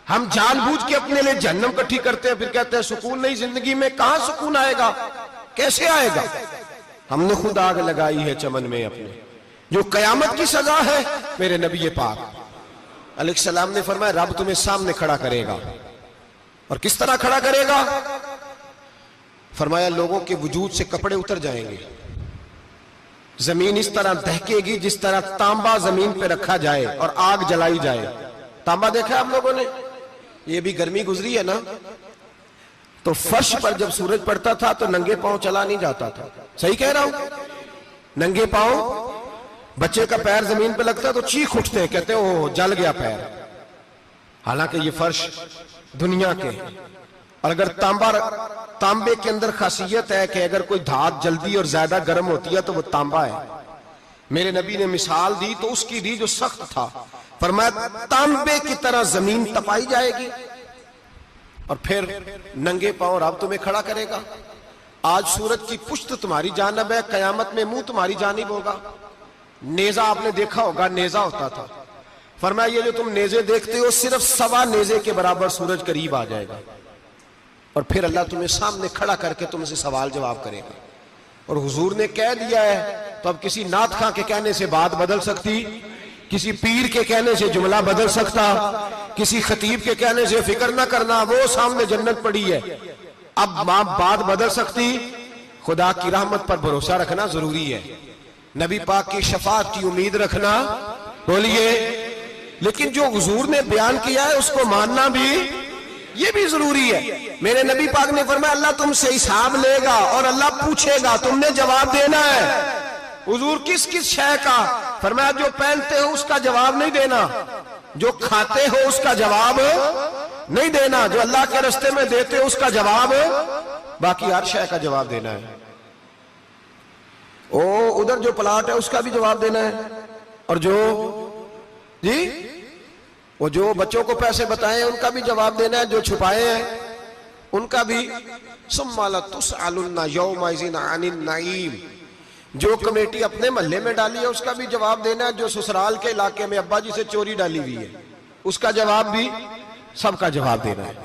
हम जानबूझ के अपने लिए जहन्नम इकट्ठी करते हैं, फिर कहते हैं सुकून नहीं जिंदगी में। कहां सुकून आएगा? कैसे आएगा? हमने खुद आग लगाई है चमन में अपने, जो कयामत की सजा है। मेरे नबी पाक अलैहिस्सलाम ने फरमाया रब तुम्हें सामने खड़ा करेगा। और किस तरह खड़ा करेगा? फरमाया लोगों के वजूद से कपड़े उतर जाएंगे, जमीन इस तरह दहकेगी जिस तरह तांबा जमीन पे रखा जाए और आग जलाई जाए। तांबा देखा आप लोगों ने? ये भी गर्मी गुजरी है ना, तो फर्श पर जब सूरज पड़ता था तो नंगे पांव चला नहीं जाता था। सही कह रहा हूं? नंगे पांव, बच्चे का पैर जमीन पे लगता है तो चीख उठते हैं, कहते हैं ओह जल गया पैर। हालांकि ये फर्श दुनिया के हैं। और अगर तांबे के अंदर खासियत है कि अगर कोई धात जल्दी और ज्यादा गर्म होती है तो वो तांबा है। मेरे नबी ने मिसाल दी तो उसकी दी जो सख्त था। फरमाया तांबे की तरह जमीन तपाई जाएगी और फिर नंगे पांव रब तुम्हें खड़ा करेगा। आज सूरज की पुश्त तुम्हारी जानब है, कयामत में मुंह तुम्हारी जानिब होगा। नेजा आपने देखा होगा, नेजा होता था। फरमाया ये जो तुम नेजे देखते हो सिर्फ 1.25 नेजे के बराबर सूरज करीब आ जाएगा और फिर अल्लाह तुम्हें सामने खड़ा करके तुमसे सवाल जवाब करेगा। और हुजूर ने कह दिया है तो अब किसी नात खां के कहने से बात बदल सकती, किसी पीर के कहने से जुमला बदल सकता, किसी खतीब के कहने से फिक्र ना करना वो सामने जन्नत पड़ी है, अब बात बदल सकती। खुदा की रहमत पर भरोसा रखना जरूरी है, नबी पाक की शफाअत की उम्मीद रखना। बोलिए। लेकिन जो हुजूर ने बयान किया है उसको मानना भी ये भी जरूरी है। मेरे नबी पाक ने फरमाया अल्लाह तुमसे हिसाब लेगा और अल्लाह पूछेगा, तुमने जवाब देना है। हुजूर किस किस शय का? फरमाया जो पहनते हो उसका जवाब नहीं देना, जो खाते हो उसका जवाब नहीं देना, जो अल्लाह के रास्ते में देते हो उसका जवाब, बाकी हर शय का जवाब देना है। ओ उधर जो प्लाट है उसका भी जवाब देना है, और जो जी वो जो बच्चों को पैसे बताए उनका भी जवाब देना है, जो छुपाए हैं उनका भी। सुम्मा लतुसअलुन्ना यौमइज़िन अनिन नईम, जो कमेटी अपने मोहल्ले में डाली है उसका भी जवाब देना है, जो ससुराल के इलाके में अब्बा जी से चोरी डाली हुई है उसका जवाब भी, सबका जवाब देना है,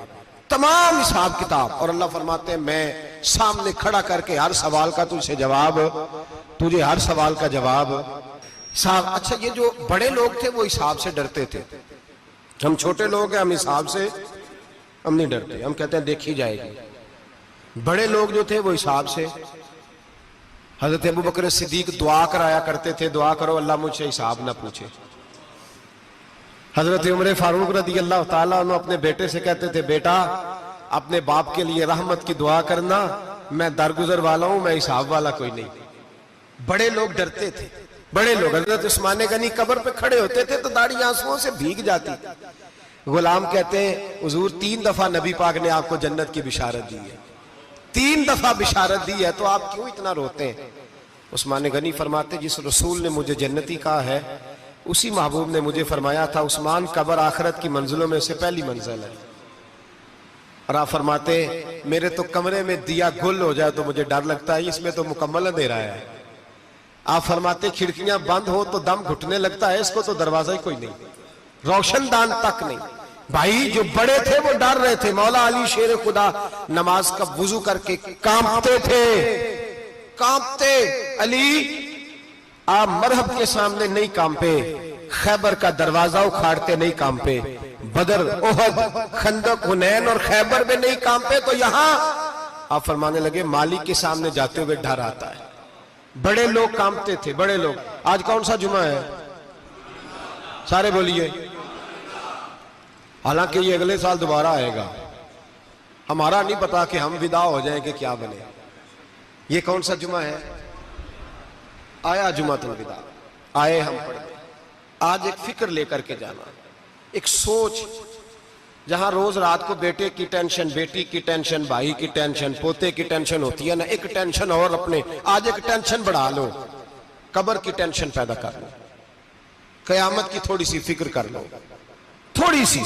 तमाम हिसाब किताब। और अल्लाह फरमाते हैं मैं सामने खड़ा करके हर सवाल का तुझसे जवाब, तुझे हर सवाल का जवाब साहब। अच्छा ये जो बड़े लोग थे वो हिसाब से डरते थे, हम छोटे लोग हैं हम हिसाब से हम नहीं डरते, हम कहते हैं देखी जाएगी। बड़े लोग जो थे वो हिसाब से। हजरत अबू बकर सिद्दीक दुआ कराया करते थे, दुआ करो अल्लाह मुझसे हिसाब ना पूछे। हजरत उमर फारूक रज़ी अल्लाह ताला अन्हु अपने बेटे से कहते थे बेटा अपने बाप के लिए रहमत की दुआ करना, मैं दरगुजर वाला हूं, मैं हिसाब वाला कोई नहीं। बड़े लोग डरते थे, बड़े लोग। हजरत उस्मान गनी कब्र पे खड़े होते थे तो दाढ़ी आंसुओं से भीग जाती। गुलाम कहते हैं हुजूर 3 दफा नबी पाक ने आपको जन्नत की बिशारत दी है, 3 दफा बिशारत दी है, तो आप क्यों इतना रोते हैं? उस्मान गनी फरमाते जिस रसूल ने मुझे जन्नती कहा है उसी महबूब ने मुझे फरमाया था उस्मान कब्र आखिरत की मंजिलों में से पहली मंजिल है। और आप फरमाते मेरे तो कमरे में दिया गुल हो जाए तो मुझे डर लगता है, इसमें तो मुकम्मल अंधेरा है। आप फरमाते खिड़कियां बंद हो तो दम घुटने लगता है, इसको तो दरवाजा ही कोई नहीं, रोशनदान तक नहीं। भाई जो बड़े थे वो डर रहे थे। मौला अली शेर खुदा नमाज का वुजू करके कांपते थे, कांपते। अली आप मरहब के सामने नहीं कांपे, खैबर का दरवाजा उखाड़ते नहीं कांपे, बदर ओहद खंदक हुनैन और खैबर में नहीं कांपे, तो यहां आप फरमाने लगे मालिक के सामने जाते हुए डर आता है। बड़े लोग कांपते थे, बड़े लोग। आज कौन सा जुमा है? सारे बोलिए। हालांकि ये अगले साल दोबारा आएगा, हमारा नहीं पता कि हम विदा हो जाएं कि क्या बने। ये कौन सा जुमा है? आया जुमातुल विदा, आए हम पढ़ने। आज एक फिक्र लेकर के जाना, एक सोच, जहां रोज रात को बेटे की टेंशन, बेटी की टेंशन, भाई की टेंशन, पोते की टेंशन होती है ना, एक टेंशन और अपने आज एक टेंशन बढ़ा लो, कब्र की टेंशन पैदा कर लो, कयामत की थोड़ी सी फिक्र कर लो, थोड़ी सी,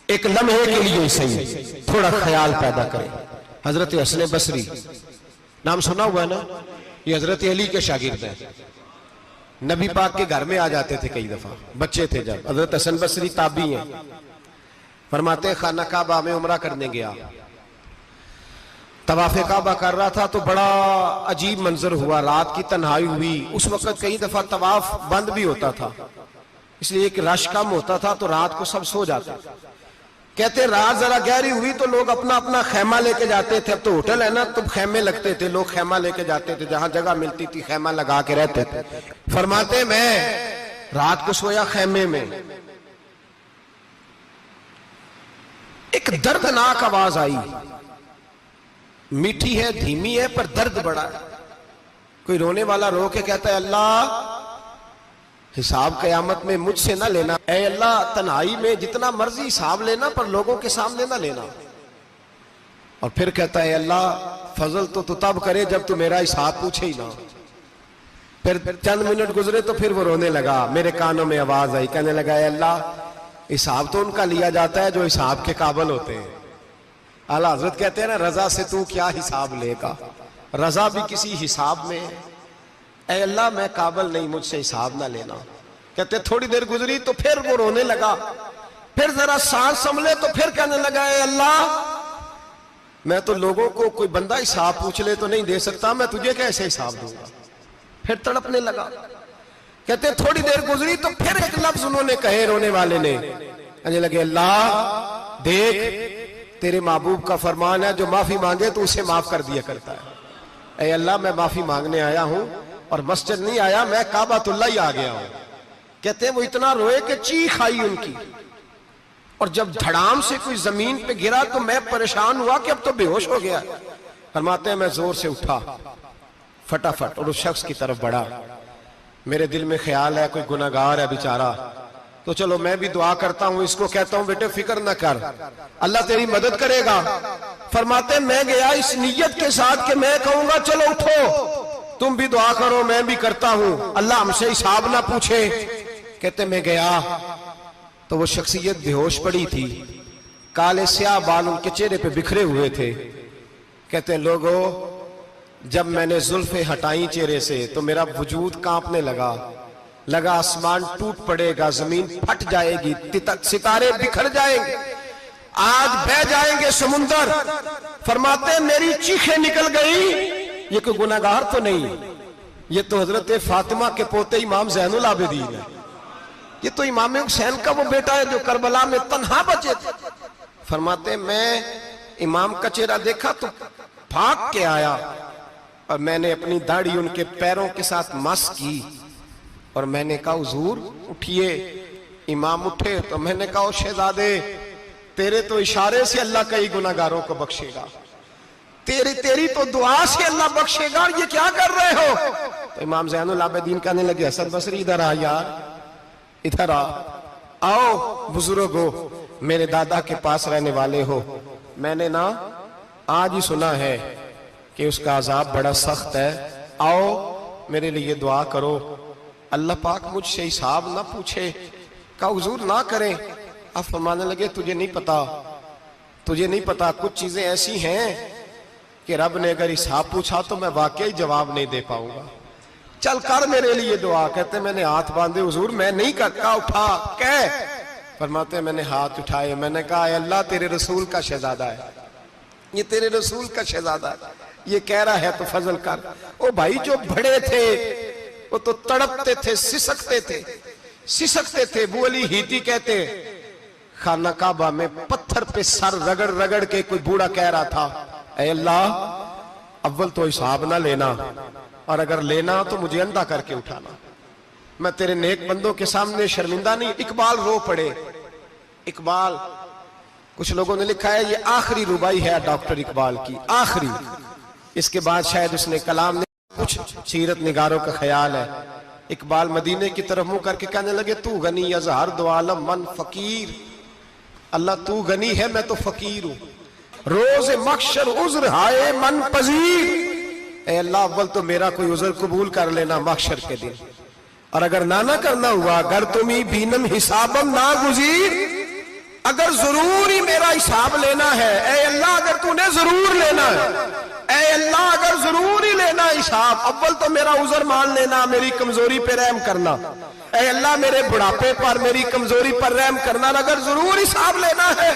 एक लम्हे के लिए सही थोड़ा ख्याल पैदा करें। हजरत हसन बसरी नाम सुना हुआ है ना? ये हजरत अली के शागिर्द हैं। नबी पाक के घर में आ जाते थे कई दफा, बच्चे थे जब। हजरत हसन बसरी ताबी हैं, फरमाते खाना काबा में उमरा करने गया, तवाफ़े काबा कर रहा था तो बड़ा अजीब मंजर हुआ, रात की तन्हाई हुई। उस वक्त कई दफा तवाफ बंद भी होता था, इसलिए एक रश कम होता था तो रात को सब सो जाते। कहते रात जरा गहरी हुई तो लोग अपना अपना खैमा लेके जाते थे। अब तो होटल है ना, तो खैमे लगते थे, लोग खैमा लेके जाते थे, जहां जगह मिलती थी खैमा लगा के रहते थे। फरमाते मैं रात को सोया खैमे में, एक दर्दनाक आवाज आई, मीठी है धीमी है पर दर्द बड़ा है। कोई रोने वाला रो के कहता है अल्लाह हिसाब कयामत में मुझसे ना लेना, ऐ अल्लाह तन्हाई में जितना मर्जी हिसाब लेना पर लोगों के सामने ना लेना। और फिर कहता है अल्लाह फजल तो तू तब करे जब तू मेरा हिसाब पूछे ही ना। फिर चंद मिनट गुजरे तो फिर वो रोने लगा, मेरे कानों में आवाज आई, कहने लगा अल्लाह हिसाब तो उनका लिया जाता है जो हिसाब के काबिल होते हैं। आला हजरत कहते हैं ना रजा से तू क्या हिसाब लेगा, रजा भी किसी हिसाब में है। ऐ अल्लाह मैं काबिल नहीं, मुझसे हिसाब ना लेना। कहते थोड़ी देर गुजरी तो फिर वो रोने लगा, फिर जरा सांस संभले तो फिर कहने लगा ऐ अल्लाह मैं तो लोगों को कोई बंदा हिसाब पूछ ले तो नहीं दे सकता, मैं तुझे कैसे हिसाब दूंगा। फिर तड़पने लगा। कहते थोड़ी देर गुजरी तो फिर एक लफ्ज उन्होंने कहे, रोने वाले ने, कहने लगे अल्लाह देख तेरे महबूब का फरमान है जो माफी मांगे तो उसे माफ कर दिया करता है। ऐ अल्लाह मैं माफी मांगने आया हूं और मस्जिद नहीं आया, मैं काबातुल्लाह ही आ गया हूं। कहते हैं वो इतना रोए कि चीख आई उनकी, और जब धड़ाम से कोई जमीन पे गिरा तो मैं परेशान हुआ कि अब तो बेहोश हो गया। फरमाते हैं मैं जोर से उठा फटाफट और उस शख्स की तरफ बढ़ा। मेरे दिल में ख्याल है कोई गुनाहगार है बेचारा, तो चलो मैं भी दुआ करता हूं, इसको कहता हूं बेटे फिक्र न कर, अल्लाह तेरी मदद करेगा। फरमाते मैं गया इस नीयत के साथ कि मैं कहूंगा चलो उठो तुम भी दुआ करो, मैं भी करता हूं, अल्लाह हमसे हिसाब ना पूछे। कहते मैं गया तो वो शख्सियत बेहोश पड़ी थी, काले स्याह बाल उनके चेहरे पे बिखरे हुए थे। कहते हैं लोगों जब मैंने जुल्फे हटाई चेहरे से तो मेरा वजूद कांपने लगा आसमान टूट पड़ेगा, जमीन फट जाएगी, सितारे बिखर जाएंगे, आज बह जाएंगे समुंदर। फरमाते मेरी चीखें निकल गई, ये कोई गुनाहगार तो नहीं, ये तो हजरत फातिमा के पोते इमाम ज़ैनुल आबिदीन है, ये तो इमाम हुसैन का वो बेटा है जो करबला में तन्हा बचे थे। फरमाते मैं इमाम का चेहरा देखा तो भाग के आया और मैंने अपनी दाढ़ी उनके पैरों के साथ मस की और मैंने कहा हुजूर उठिए। इमाम उठे तो मैंने कहा ओ शहजादे तेरे तो इशारे से अल्लाह कई गुनाहगारों को बख्शेगा, तेरी तो दुआ से अल्लाह बख्शेगा, ये क्या कर रहे हो? तो इमाम ज़ैनुल आबिदीन कहने लगे हसन बसरी इधर आ यार, इधर आओ बुजुर्गो, मेरे दादा के पास रहने वाले हो, मैंने ना आज ही सुना है कि उसका अजाब बड़ा सख्त है, आओ मेरे लिए दुआ करो, अल्लाह पाक मुझसे हिसाब ना पूछे। कहा हुजूर ना करें। अब फरमाने लगे तुझे नहीं पता कुछ चीजें ऐसी हैं कि रब ने अगर हिसाब पूछा तो मैं वाकई जवाब नहीं दे पाऊंगा, चल कर मेरे लिए दुआ। कहते मैंने हाथ बांधे हुजूर मैं नहीं करता, उठा कह। फरमाते मैंने हाथ उठाए, मैंने कहा अल्लाह तेरे रसूल का शहजादा है, ये तेरे रसूल का शहजादा है, ये कह रहा है तो फजल कर। ओ भाई जो बड़े थे वो तो तड़पते थे, सिसकते थे। बू अली हीती कहते खाना काबा में पत्थर पे सर रगड़ रगड़ के कोई बूढ़ा कह रहा था ऐ अल्लाह अव्वल तो हिसाब ना लेना और अगर लेना तो मुझे अंधा करके उठाना, मैं तेरे नेक बंदों के सामने शर्मिंदा नहीं। इकबाल रो पड़े। इकबाल कुछ लोगों ने लिखा है ये आखिरी रुबाई है डॉक्टर इकबाल की, आखिरी, इसके बाद शायद उसने कलाम ने कुछ सीरत निगारों का ख्याल है। इकबाल मदीने की तरफ मुंह करके कहने लगे तू गनी अजहर दो आलम मन फकीर, अल्लाह तू गनी है मैं तो फकीर हूं, रोज मक्शर उज्र हाय मन पजीर, ए अल्लाह अव्वल तो मेरा कोई उज्र कबूल कर लेना मक्शर के दिन, और अगर ना करना हुआ अगर तुम्ही बीनम हिसाबम ना गुजीर, अगर जरूर ही मेरा हिसाब लेना है, ऐ अल्लाह अगर तूने जरूर लेना है, ऐ अल्लाह अगर जरूर ही लेना हिसाब, अव्वल तो मेरा उज़र मान लेना, मेरी कमजोरी पे रहम करना। ऐ अल्लाह मेरे बुढ़ापे पर, मेरी कमजोरी पर रहम करना। अगर जरूर हिसाब लेना है,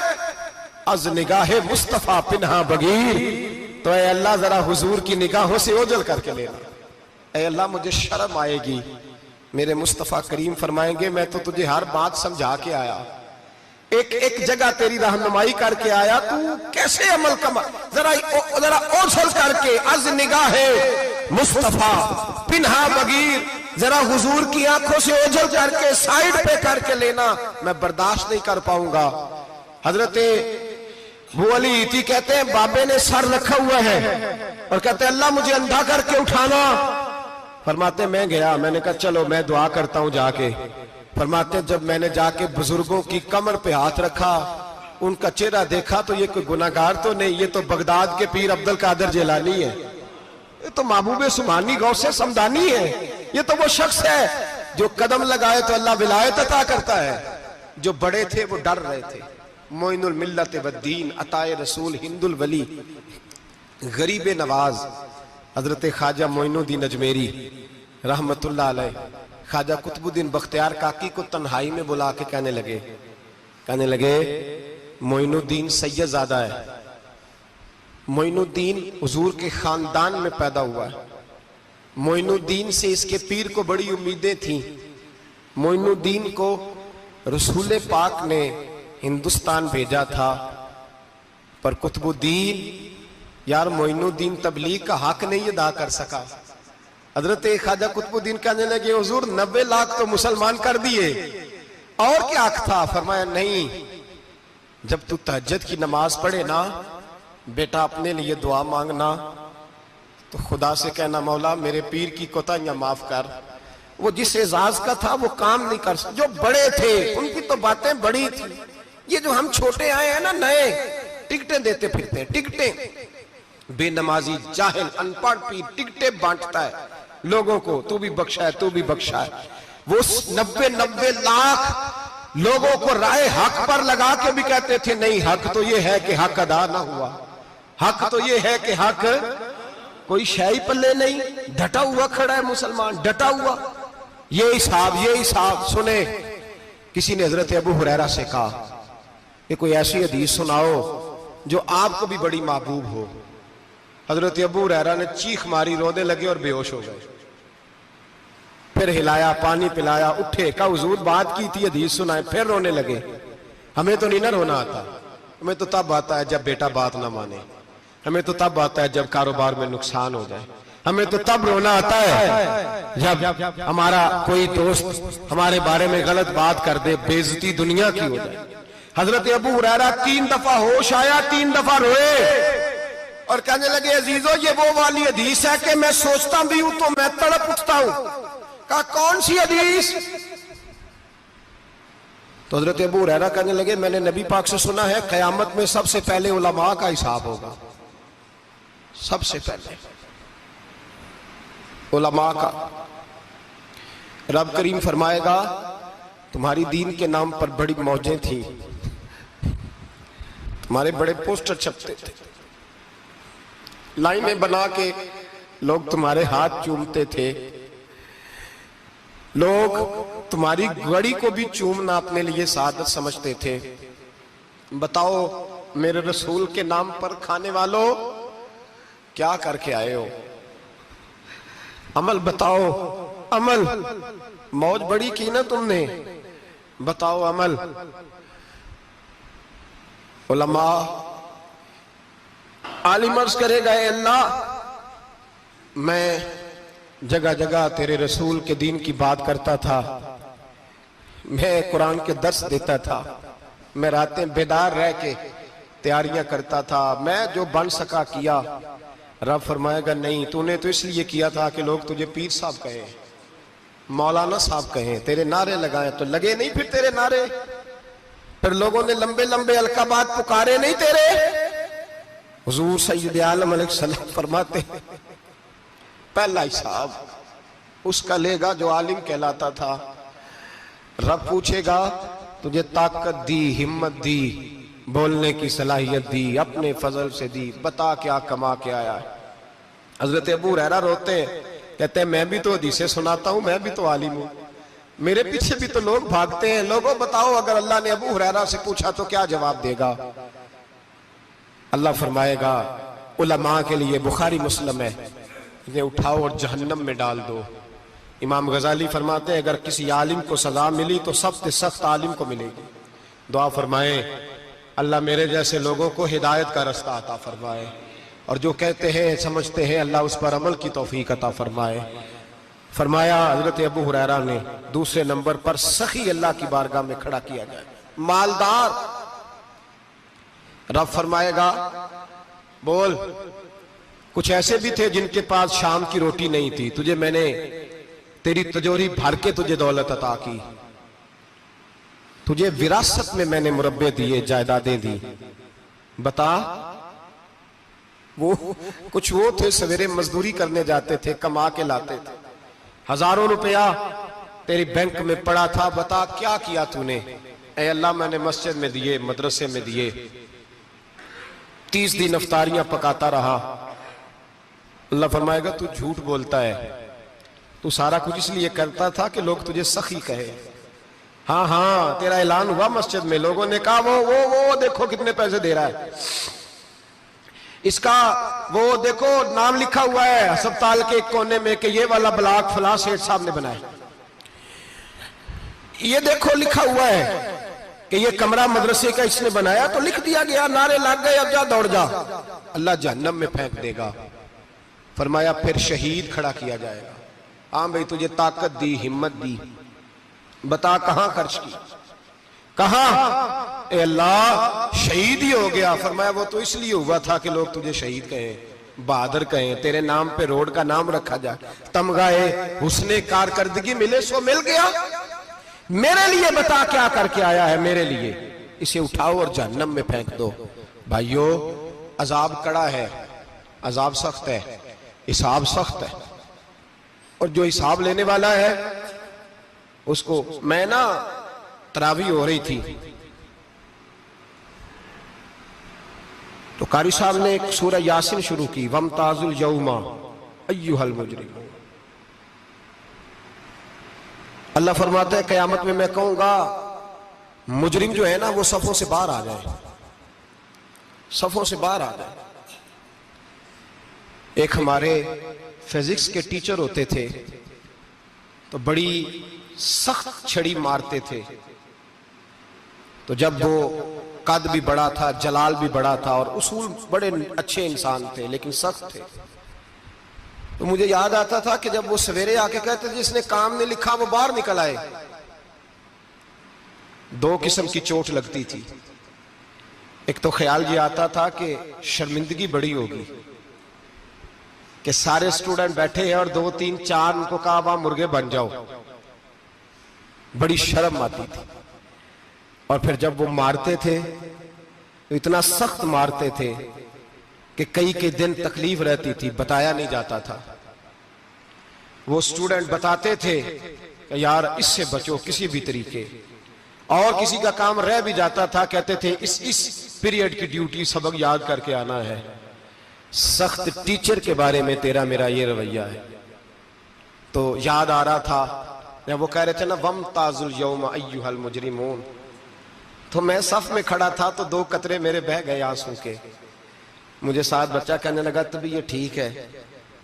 अज निगाहे मुस्तफा पिन्हा बगीर, तो ऐ अल्लाह जरा हुजूर की निगाहों से ओझल करके लेना। ऐ अल्लाह मुझे शर्म आएगी। मेरे मुस्तफा करीम फरमाएंगे मैं तो तुझे हर बात समझा के आया, एक एक जगह तेरी रहनुमाई करके आया, तू कैसे अमल कमा, जरा जरा ओझल करके, अज निगाहे मुस्तफा पिन्हा बगीर, जरा हुजूर की आंखों से ओझल करके साइड पे करके लेना, मैं बर्दाश्त नहीं कर पाऊंगा। हजरते वो अली इती कहते हैं बाबे ने सर रखा हुआ है और कहते हैं अल्लाह मुझे अंधा करके उठाना। फरमाते मैं गया, मैंने कहा चलो मैं दुआ करता हूं जाके। फरमाते जब मैंने जाके बुजुर्गों की कमर पे हाथ रखा, उनका चेहरा देखा तो ये कोई गुनाहगार तो नहीं, ये तो बगदाद के पीर अब्दुल कादिर जिलानी है, ये तो महबूब सुभानी गौसे समदानी है, ये तो वो शख्स है जो कदम लगाए तो अल्लाह विलायत अता करता है। जो बड़े थे वो डर रहे थे। मोइनुल मिल्लत वद्दीन अताए रसूल हिंदुल वली गरीब नवाज हजरत ख्वाजा मोइनुद्दीन अजमेरी रहमतुल्लाह अलैह, ख्वाजा कुतुबुद्दीन बख्तियार काकी को तन्हाई में बुला के कहने लगे मोइनुद्दीन सैयदजादा है, मोइनुद्दीन हुजूर के खानदान में पैदा हुआ है, मोइनुद्दीन से इसके पीर को बड़ी उम्मीदें थी। मोइनुद्दीन को रसूल पाक ने हिंदुस्तान भेजा था, पर कुतुबुद्दीन यार मोइनुद्दीन तबलीग का हक नहीं अदा कर सका। हजरत ख्वाजा कुतुबुद्दीन कहने लगे हुजूर 90 लाख तो मुसलमान कर दिए, और क्या हक था? फरमाया नहीं, जब तू तहज्जुद की नमाज पढ़े ना बेटा अपने लिए दुआ मांगना तो खुदा से कहना मौला मेरे पीर की कोताहियां माफ कर। वो जिस एजाज का था वो काम नहीं कर सकते, जो बड़े थे उनकी तो बातें बड़ी थी। ये जो हम छोटे आए हैं ना नए, टिकटें देते फिरते हैं, टिकटें, बेनमाजी जाहिल अनपढ़ पीर टिकटें बांटता है लोगों को, तू भी बख्शा है तू भी बख्शा है। वो 90 लाख लोगों को राय हक पर लगा के भी कहते थे नहीं हक तो ये है कि हक अदा ना हुआ, हक तो ये है कि हक कोई शाही पल्ले नहीं, डटा हुआ खड़ा है मुसलमान, डटा हुआ। ये हिसाब सुने। किसी ने हजरत अबू हुरैरा से कहा कि कोई ऐसी हदीस सुनाओ जो आपको भी बड़ी महबूब हो। हजरत अबू हुरैरा ने चीख मारी, रोने लगे और बेहोश हो गए। फिर हिलाया, पानी पिलाया, उठे, कहा हुजूर बात की थी, हदीस सुनाए, फिर रोने लगे। हमें तो नहीं ना रोना आता, हमें तो तब आता है जब बेटा बात ना माने, हमें तो तब आता है जब कारोबार में नुकसान हो जाए, हमें तो तब रोना आता है जब हमारा कोई दोस्त हमारे बारे में गलत बात कर दे, बेइज्जती दुनिया की हो जाए। हजरत अबू हुरैरा 3 दफा होश आया, 3 दफा रोए और कहने लगे अजीजों ये वो वाली हदीस है कि मैं सोचता भी हूं तो मैं तड़प उठता हूं। कहा कौन सी हदीस? तो हजरत अबू हुरैरा कहने लगे मैंने नबी पाक से सुना है कयामत में सबसे पहले उलमा का हिसाब होगा, सबसे पहले उलमा का। रब करीम फरमाएगा तुम्हारी दीन के नाम पर बड़ी मौजें थी, तुम्हारे बड़े पोस्टर छपते थे, लाइनें बना के लोग तुम्हारे हाथ चूमते थे, लोग तुम्हारी घड़ी को भी चूमना अपने लिए सादत समझते थे। बताओ मेरे रसूल के नाम पर खाने वालों क्या करके आए हो? अमल बताओ, अमल। मौज बड़ी की ना तुमने, बताओ अमल। उलमा आलिम अर्ज करेगा अल्लाह मैं जगह जगह तेरे रसूल के दीन की बात करता था, मैं कुरान के दर्स देता था, मैं रातें बेदार रह के तैयारियां करता था, मैं जो बन सका किया। रब फरमाएगा नहीं, तूने तो इसलिए किया था कि लोग तुझे पीर साहब कहें, मौलाना साहब कहें, तेरे नारे लगाए तो लगे नहीं फिर तेरे नारे, फिर लोगों ने लंबे लंबे अलकाबात पुकारे नहीं तेरे। हुजूर सैयद आलम अलैहिस्सलाम फरमाते पहला हिसाब उसका लेगा जो आलिम कहलाता था। रब पूछेगा तुझे ताकत दी, हिम्मत दी, बोलने की सलाहियत दी, अपने फजल से दी, बता क्या कमा के आया है। हजरत अबू हुरैरा रोते हैं, कहते हैं मैं भी तो हदीसें सुनाता हूं, मैं भी तो आलिम हूं, मेरे पीछे भी तो लोग भागते हैं। लोगों बताओ, अगर अल्लाह ने अबू हुरैरा से पूछा तो क्या जवाब देगा? अल्लाह फरमाएगा उलमा के लिए बुखारी मुस्लिम है, इन्हें उठाओ और जहन्नम में डाल दो। इमाम गजाली फरमाते हैं अगर किसी आलिम को सजा मिली तो सबसे सख्त आलिम को मिलेगी। दुआ फरमाए अल्लाह मेरे जैसे लोगों को हिदायत का रास्ता अता फरमाए, और जो कहते हैं समझते हैं अल्लाह उस पर अमल की तौफीक अता फरमाए। फरमाया हजरत अबू हुरैरा ने दूसरे नंबर पर सखी अल्लाह की बारगाह में खड़ा किया जाए, मालदार। रब फरमाएगा बोल, कुछ ऐसे भी थे जिनके पास शाम की रोटी नहीं थी, तुझे मैंने तेरी तिजोरी भर के तुझे दौलत अता की, तुझे विरासत में मैंने मुरब्बे दिए, जायदादें दी। बता, वो कुछ वो थे सवेरे मजदूरी करने जाते थे, कमा के लाते थे, हजारों रुपया तेरी बैंक में पड़ा था, बता क्या किया तूने? ऐ अल्लाह मैंने मस्जिद में दिए, मदरसे में दिए, 30 दिन इफ्तारियां पकाता रहा। अल्लाह फरमाएगा तू झूठ बोलता है, तू सारा कुछ इसलिए करता था कि लोग तुझे सखी कहे। हाँ हाँ, तेरा ऐलान हुआ मस्जिद में, लोगों ने कहा वो देखो कितने पैसे दे रहा है, इसका वो देखो नाम लिखा हुआ है अस्पताल के एक कोने में कि ये वाला ब्लॉक फलां सेठ साहब ने बनाया, ये देखो लिखा हुआ है कि ये कमरा मदरसे का इसने बनाया, तो लिख दिया गया, नारे लग गए, अब जा दौड़ जा। अल्लाह जहन्नम में फेंक देगा। फरमाया फिर शहीद खड़ा किया जाएगा। हाँ भाई तुझे ताकत दी, हिम्मत दी, बता कहां खर्च की, कहां? ए अल्लाह शहीद ही हो गया। फरमाया वो तो इसलिए हुआ था कि लोग तुझे शहीद कहें, बहादुर कहें, तेरे नाम पे रोड का नाम रखा जाए, तमगाए हुस्ने कारकर्दगी मिले, सो मिल गया। मेरे लिए बता क्या करके आया है, मेरे लिए, इसे उठाओ और जहन्नम में फेंक दो। भाइयों अजाब कड़ा है, अजाब सख्त है, हिसाब सख्त है, और जो हिसाब लेने वाला है उसको, मैं ना तरावी हो रही थी तो कारी साहब ने एक सूरह यासीन शुरू की, वमताजुल यौमा अय्युहल मुजरिम। अल्लाह फरमाता है कयामत में मैं कहूंगा मुजरिम जो है ना वो सफों से बाहर आ जाए, सफों से बाहर आ जाए। एक हमारे फिजिक्स के टीचर होते थे तो बड़ी सख्त छड़ी मारते थे, तो जब वो कद भी बड़ा था, जलाल भी बड़ा था, और उसूल बड़े अच्छे इंसान थे लेकिन सख्त थे, तो मुझे याद आता था कि जब वो सवेरे आके कहते थे जिसने काम नहीं लिखा वो बाहर निकल आए। दो किस्म की चोट लगती थी, एक तो ख्याल ये आता था कि शर्मिंदगी बड़ी होगी कि सारे स्टूडेंट बैठे हैं और 2 3 4 उनको कहा वहां मुर्गे बन जाओ, बड़ी शर्म आती थी। और फिर जब वो मारते थे तो इतना सख्त मारते थे कि कई के दिन तकलीफ रहती थी, बताया नहीं जाता था। वो स्टूडेंट बताते थे कि यार इससे बचो किसी भी तरीके, और किसी का काम रह भी जाता था, कहते थे इस पीरियड की ड्यूटी सबक याद करके आना है। सख्त टीचर के बारे में तेरा मेरा ये रवैया है। तो याद आ रहा था जब वो कह रहे थे ना वमताजुल यौमा अय्युहल मुजरिमून, तो मैं सफ में खड़ा था तो 2 कतरे मेरे बह गए आंसू के। मुझे साथ बच्चा कहने लगा तबीयत ठीक है,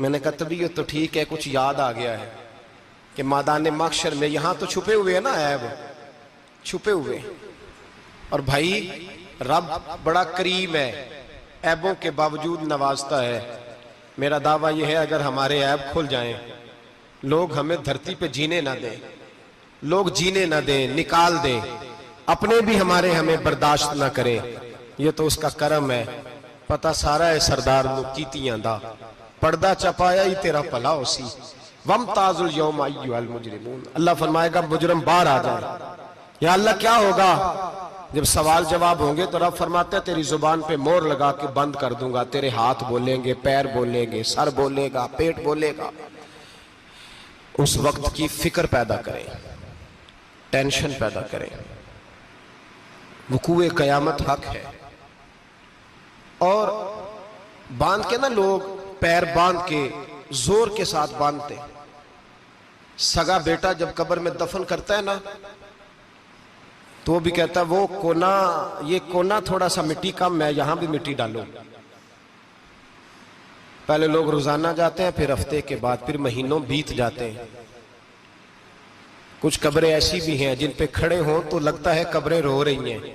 मैंने कहा तबीयत तो ठीक है, कुछ याद आ गया है कि मैदान महशर में यहां तो छुपे हुए हैं ना ऐब, छुपे हुए, और भाई रब बड़ा करीम है, ऐबों के बावजूद नवाजता है। मेरा दावा यह है अगर हमारे ऐब खुल जाएं, लोग हमें धरती पे जीने ना दें, लोग जीने ना दें, निकाल दें, अपने भी हमारे हमें बर्दाश्त ना करें, ये तो उसका करम है। पता सारा है सरदार नु कीतियां दा, पर्दा चपाया ही तेरा भला होसी। वमताजुल यौमा अय्युहल मुजरिमून, अल्लाह फरमाएगा मुजरिम बाहर आ जाए। या अल्लाह क्या होगा जब सवाल जवाब होंगे? तो रब फरमाते हैं तेरी जुबान पे मोहर लगा के बंद कर दूंगा, तेरे हाथ बोलेंगे, पैर बोलेंगे, सर बोलेगा, पेट बोलेगा। उस वक्त की फिक्र पैदा करें, टेंशन पैदा करें, वकूए क़यामत हक है। और बांध के ना लोग पैर बांध के जोर के साथ बांधते। सगा बेटा जब कब्र में दफन करता है ना, तो वो भी कहता है वो कोना, ये कोना थोड़ा सा मिट्टी कम है, यहां भी मिट्टी डालो। पहले लोग रोजाना जाते हैं, फिर हफ्ते के बाद, फिर महीनों बीत जाते हैं। कुछ कब्रें ऐसी भी हैं जिन पे खड़े हों तो लगता है कब्रें रो रही हैं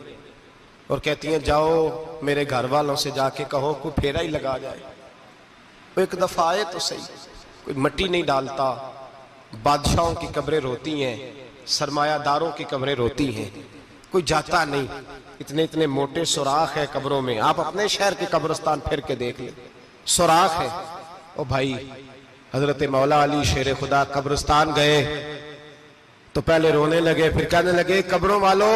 और कहती हैं जाओ मेरे घर वालों से जाके कहो कोई फेरा ही लगा जाए। वो एक दफा आए तो सही, कोई मिट्टी नहीं डालता। बादशाहों की कब्रें रोती हैं, सरमायादारों की कब्रें रोती हैं, कोई जाता नहीं। इतने इतने मोटे सुराख है कब्रों में। आप अपने शहर के कब्रिस्तान फिर के देख लें, सुराख है। ओ भाई, हजरत मौला अली शेर खुदा कब्रिस्तान गए तो पहले रोने लगे, फिर कहने लगे कब्रों वालों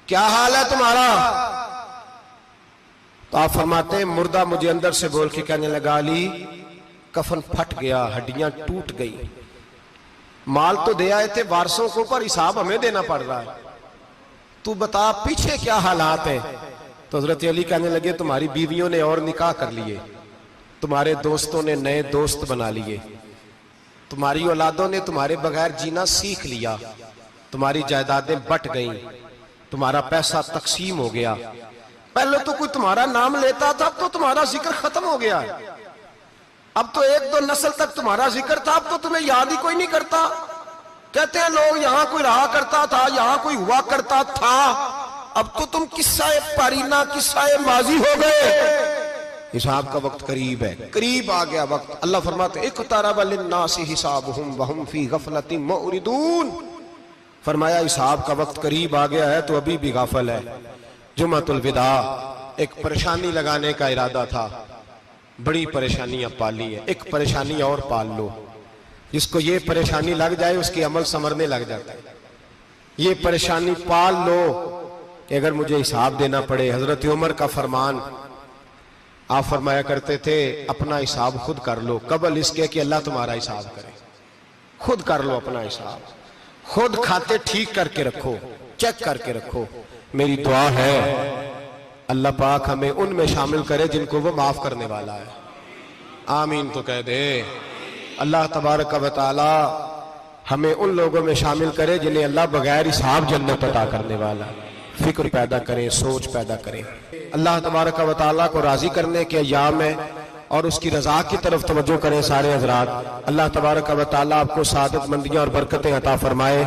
क्या हाल है तुम्हारा। तो आप फरमाते हैं मुर्दा मुझे अंदर से बोल के कहने लगा अली कफन फट गया, हड्डियां टूट गई। माल तो दे आए थे वारसों को, पर हिसाब हमें देना पड़ रहा है। तू बता पीछे क्या हालात है। तो हजरत अली कहने लगे तुम्हारी बीवियों ने और निकाह कर लिए, तुम्हारे दोस्तों ने नए दोस्त बना लिए, तुम्हारी औलादों ने तुम्हारे बगैर जीना सीख लिया, तुम्हारी जायदादें बट गईं, तुम्हारा पैसा तकसीम हो गया। पहले तो कोई तुम्हारा नाम लेता था, अब तो तुम्हारा जिक्र खत्म हो गया। अब तो एक दो नस्ल तक तुम्हारा जिक्र था, अब तो तुम्हें याद ही कोई नहीं करता। कहते हैं लोग यहां कोई रहा करता था, यहां कोई हुआ करता था, अब तो तुम किस्सा पारीना, किस्सा माजी हो गए। हिसाब का वक्त करीब है, करीब आ गया वक्त। अल्लाह फरमाते इक़्तरब लिन्नासि हिसाबुहुम वहुम फी गफलतिन मुरिदून। फरमाया हिसाब का वक्त करीब आ गया है तो अभी भी गाफल है। जुम्मतुल विदा, एक परेशानी लगाने का इरादा था, बड़ी परेशानियां पाली है, एक परेशानी और पाल लो। जिसको ये परेशानी लग जाए उसके अमल संवरने लग जाता है। ये परेशानी पाल लो कि अगर मुझे हिसाब देना पड़े। हजरत उमर का फरमान, आप फरमाया करते थे अपना हिसाब खुद कर लो, कबल इसके कि अल्लाह तुम्हारा हिसाब करे। खुद कर लो अपना हिसाब, खुद खाते ठीक करके रखो, चेक करके रखो। मेरी दुआ है अल्लाह पाक हमें उनमें शामिल करे जिनको वो माफ करने वाला है। आमीन तो कह दे। अल्लाह तबारक व तआला हमें उन लोगों में शामिल करे जिन्हें अल्लाह बगैर हिसाब जन्नत अता करने वाला। फिक्र पैदा करें, सोच पैदा करें। अल्लाह तबारक व तआला को राजी करने के अय्याम है और उसकी रजा की तरफ तवज्जो करें सारे हजरात। अल्लाह तबारक व तआला आपको सादतमंदियां और बरकतें अता फरमाए।